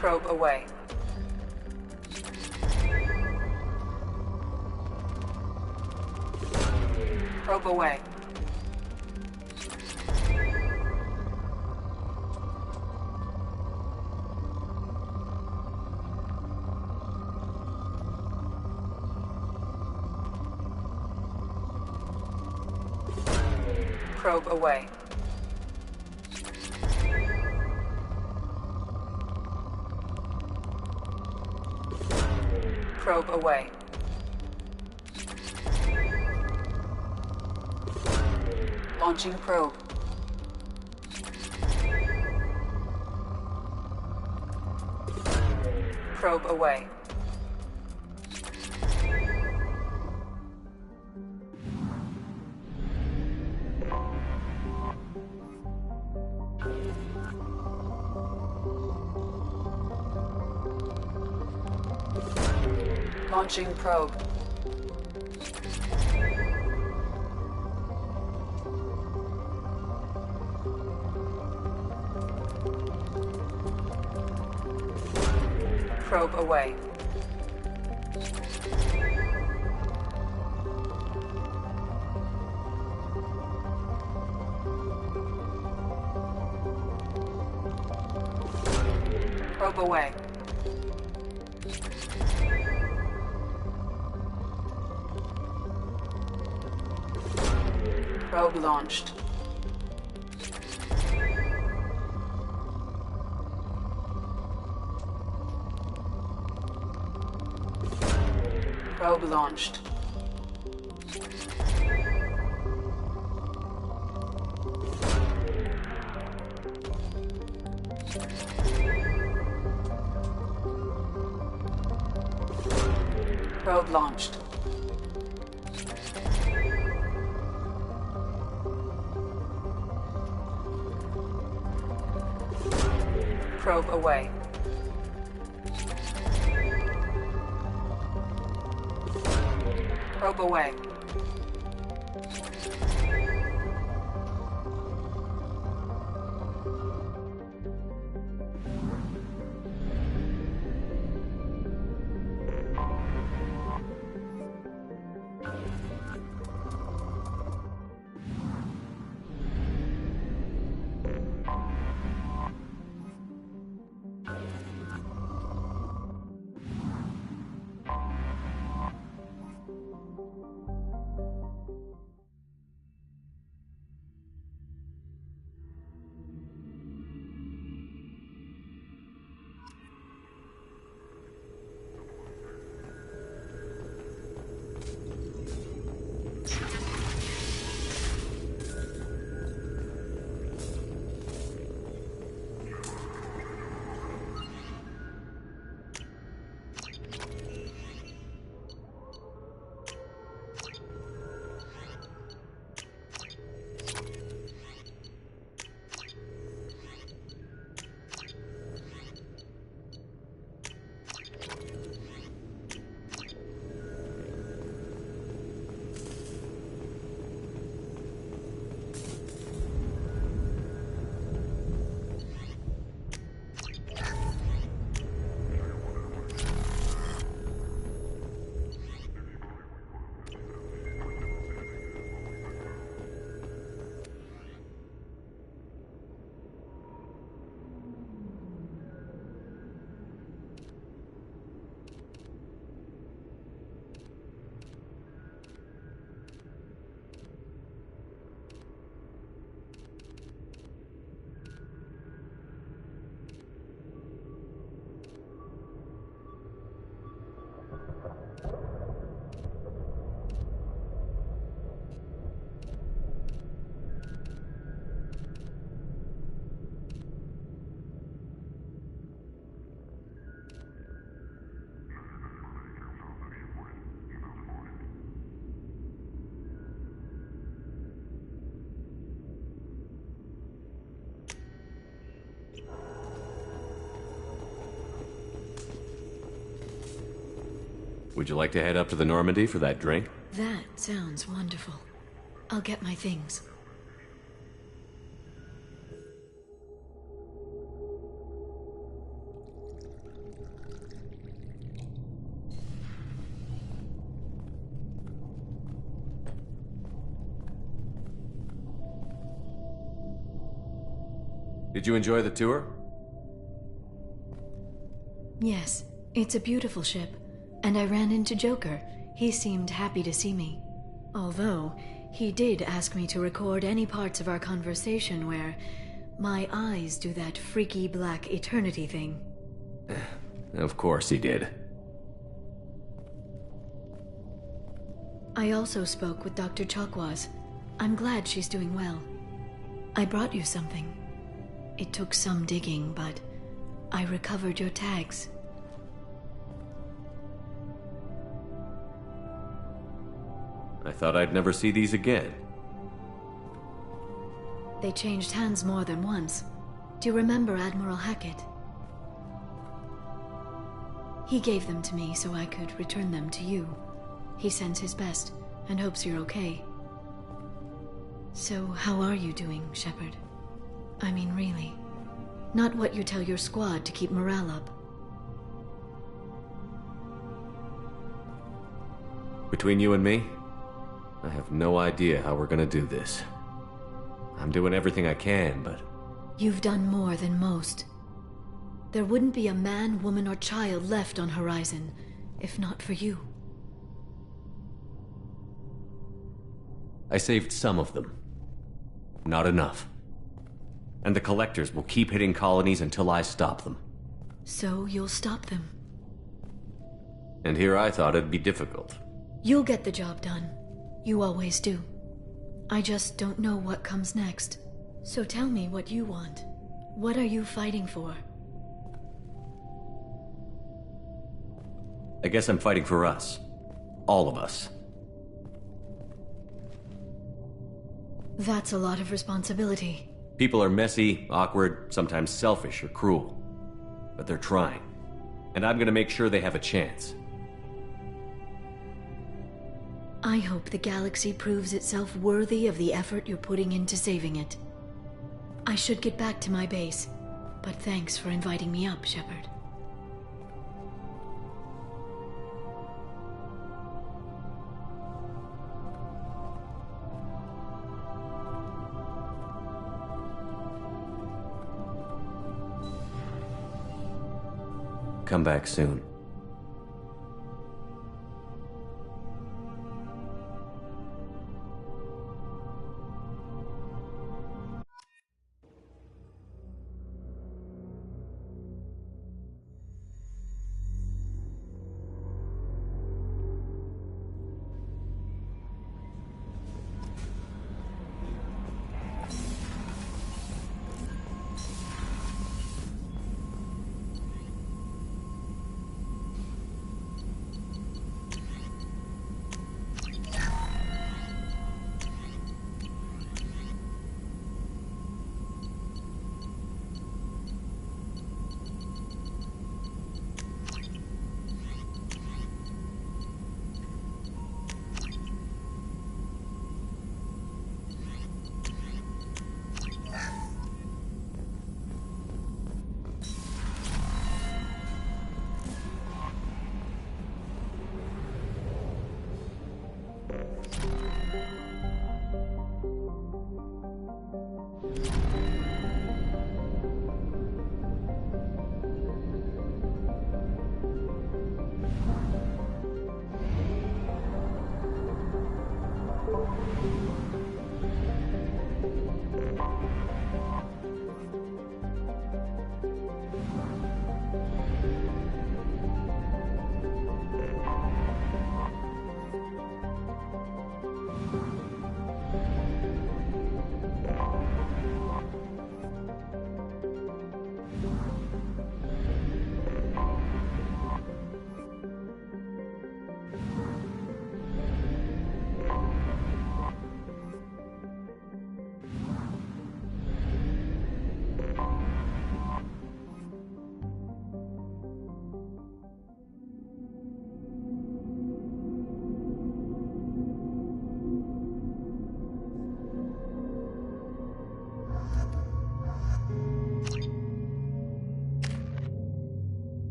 Probe away. Probe away. Probe away. Probe away. Launching probe. Probe away. Launching probe. Probe away. Probe away. Probe launched. Probe launched. Probe launched. Probe away. Probe away. Would you like to head up to the Normandy for that drink? That sounds wonderful. I'll get my things. Did you enjoy the tour? Yes, it's a beautiful ship. And I ran into Joker. He seemed happy to see me. Although, he did ask me to record any parts of our conversation where my eyes do that freaky black eternity thing. Of course he did. I also spoke with Dr. Chakwas. I'm glad she's doing well. I brought you something. It took some digging, but I recovered your tags. I thought I'd never see these again. They changed hands more than once. Do you remember Admiral Hackett? He gave them to me so I could return them to you. He sends his best and hopes you're okay. So, how are you doing, Shepard? I mean, really. Not what you tell your squad to keep morale up. Between you and me, I have no idea how we're gonna do this. I'm doing everything I can, but... You've done more than most. There wouldn't be a man, woman, or child left on Horizon, if not for you. I saved some of them. Not enough. And the Collectors will keep hitting colonies until I stop them. So you'll stop them. And here I thought it'd be difficult. You'll get the job done. You always do. I just don't know what comes next. So tell me what you want. What are you fighting for? I guess I'm fighting for us. All of us. That's a lot of responsibility. People are messy, awkward, sometimes selfish or cruel. but they're trying. And I'm gonna make sure they have a chance. I hope the galaxy proves itself worthy of the effort you're putting into saving it. I should get back to my base, but thanks for inviting me up, Shepard. Come back soon.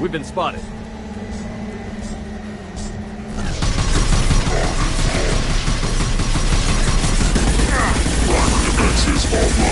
We've been spotted. Defenses online.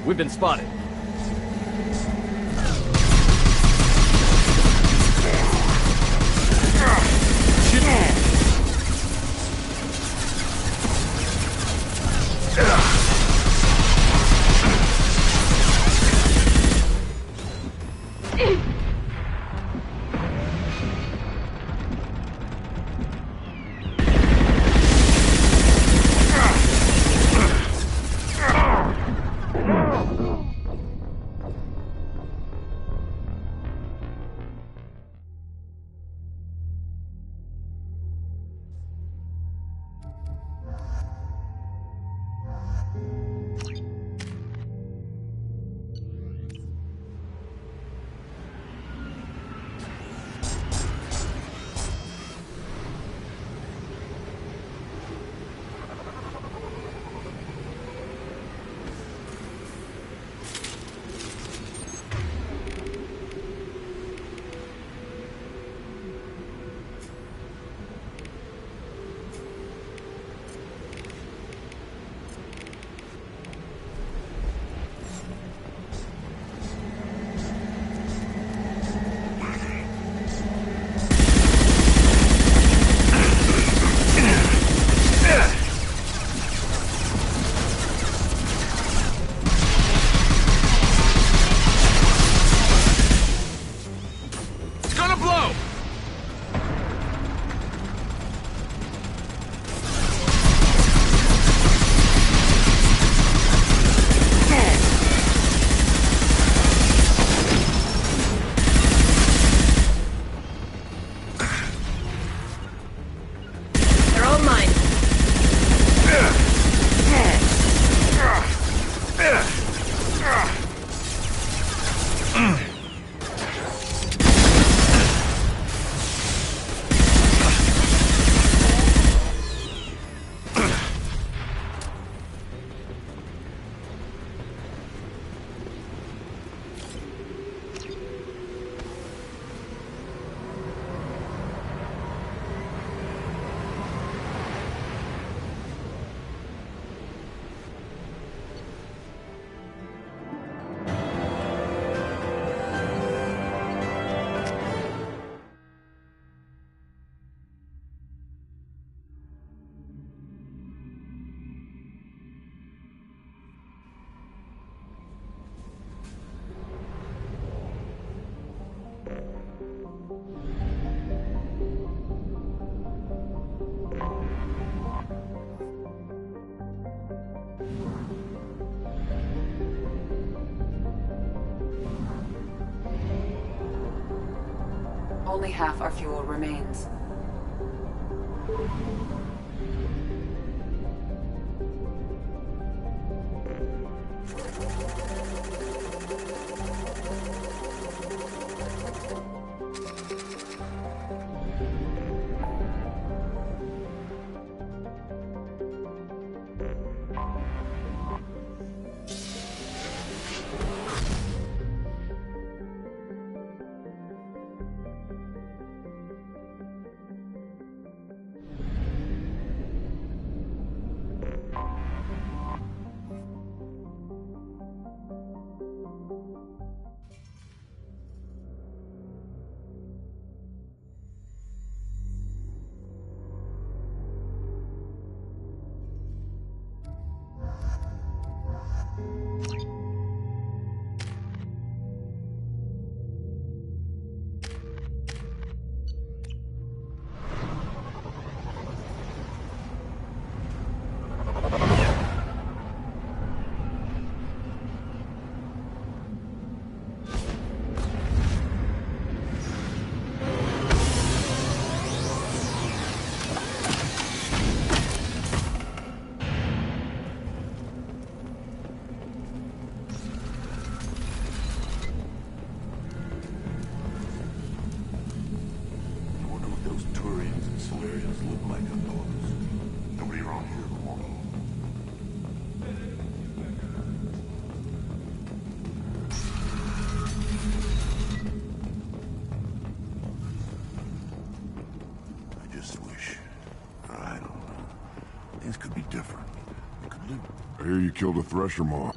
We've been spotted. Only half our fuel remains. I hear you killed a Thresher Maw.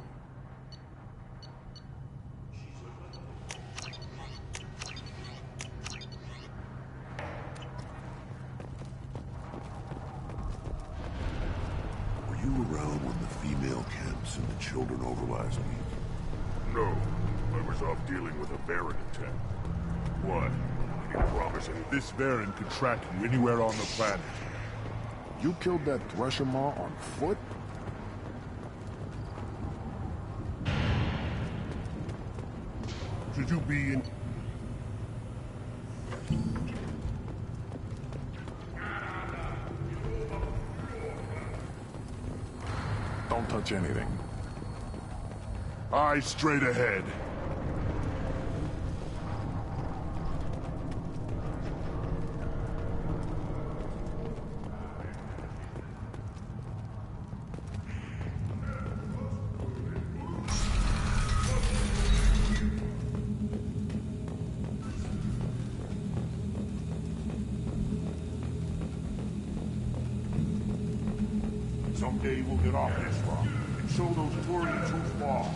Were you around when the female camps and the children over last week? No, I was off dealing with a Baron attack. What? Any promise this Baron could track you anywhere on the planet? You killed that Thresher Maw on foot? Should you be in... Don't touch anything. Eyes straight ahead. Someday we'll get off this rock and show those Turians who's boss.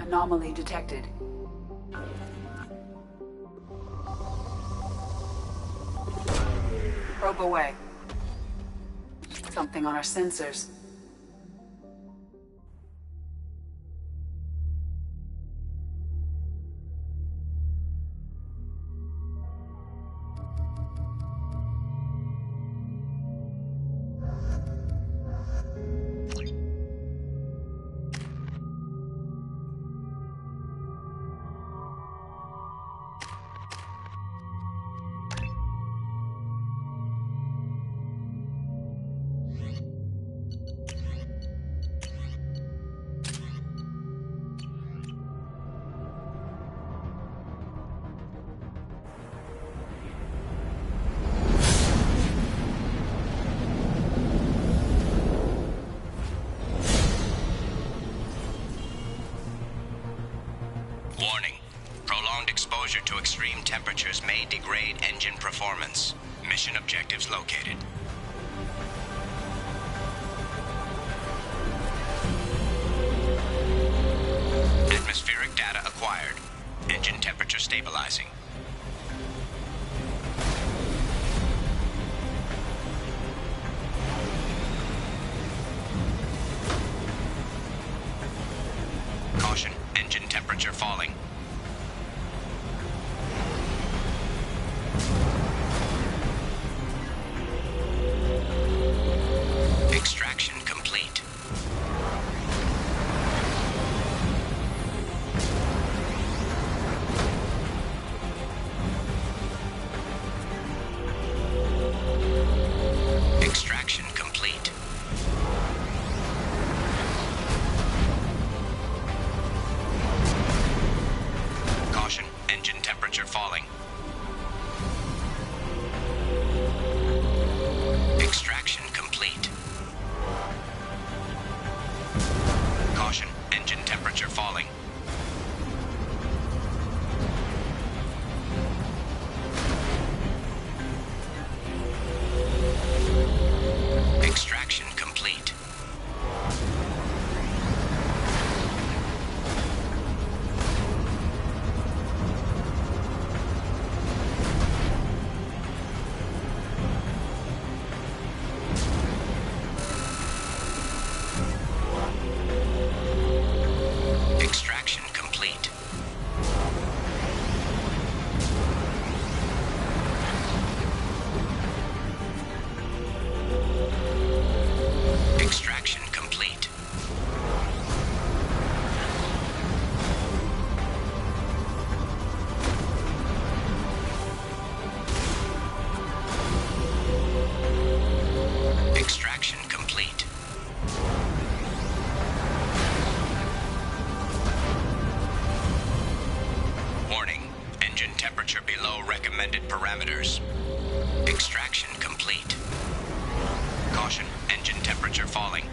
Anomaly detected. Probe away. Something on our sensors. Exposure to extreme temperatures may degrade engine performance. Mission objectives located. Atmospheric data acquired. Engine temperature stabilizing. Caution, engine temperature falling. Extraction complete. Extraction complete. Caution, engine temperature falling. Extraction complete. Caution, engine temperature falling. Extraction complete. Extraction complete. Extraction complete. Extraction complete. Warning, engine temperature below recommended parameters. Extraction complete. Caution, engine temperature falling.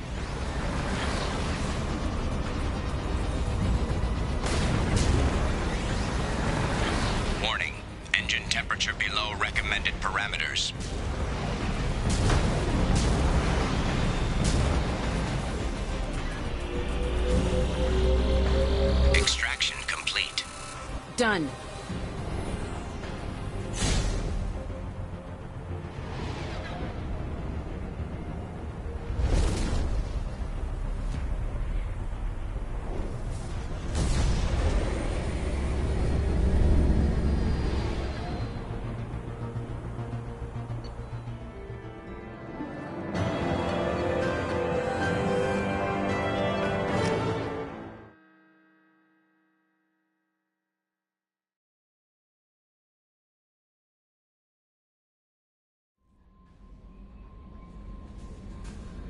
Warning, engine temperature below recommended parameters. Extraction complete. Done.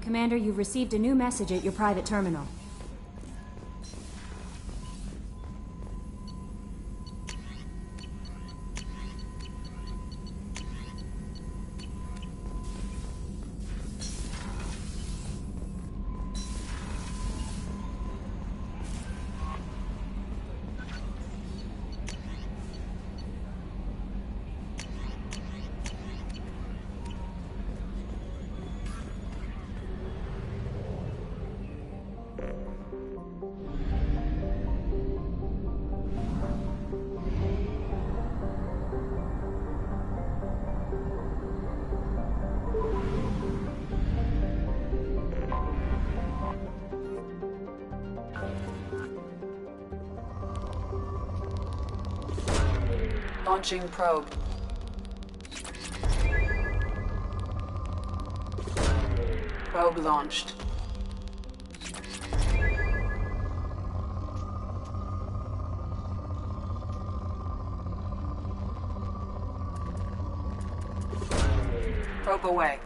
Commander, you've received a new message at your private terminal. Launching probe. Probe launched. Probe away.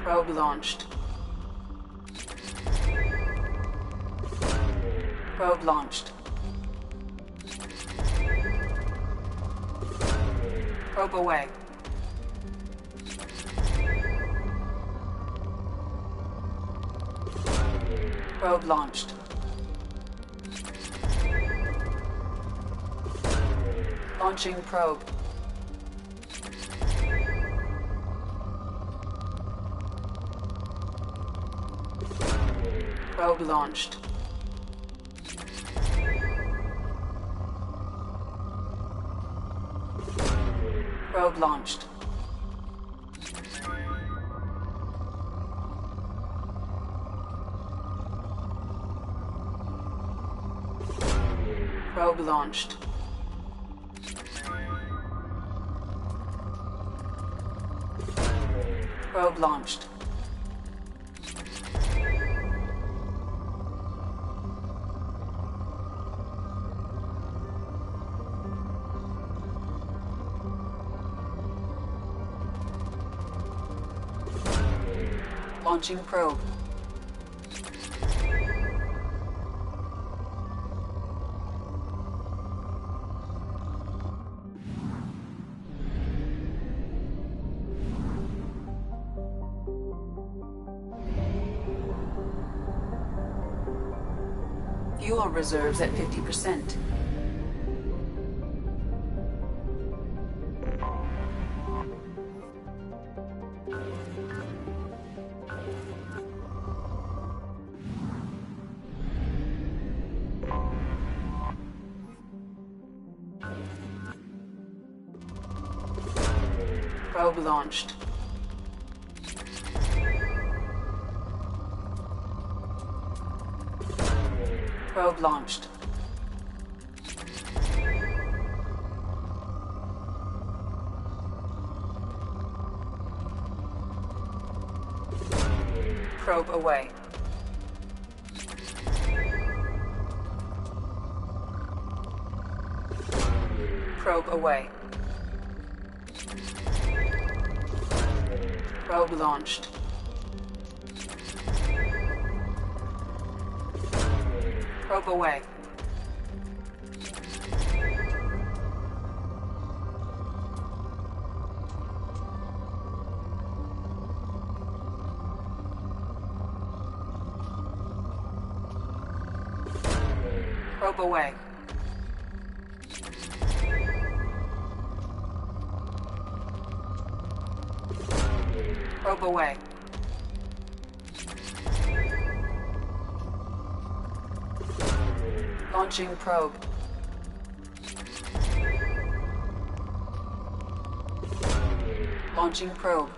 Probe launched. Probe launched. Probe away. Probe launched. Launching probe. Probe launched. Probe launched. Probe launched. Probe launched. Launching probe. Fuel reserves at 50%. Probe launched. Probe launched. Probe away. Probe away. Probe launched. Probe away. Probe away. Probe away. Launching probe. Launching probe.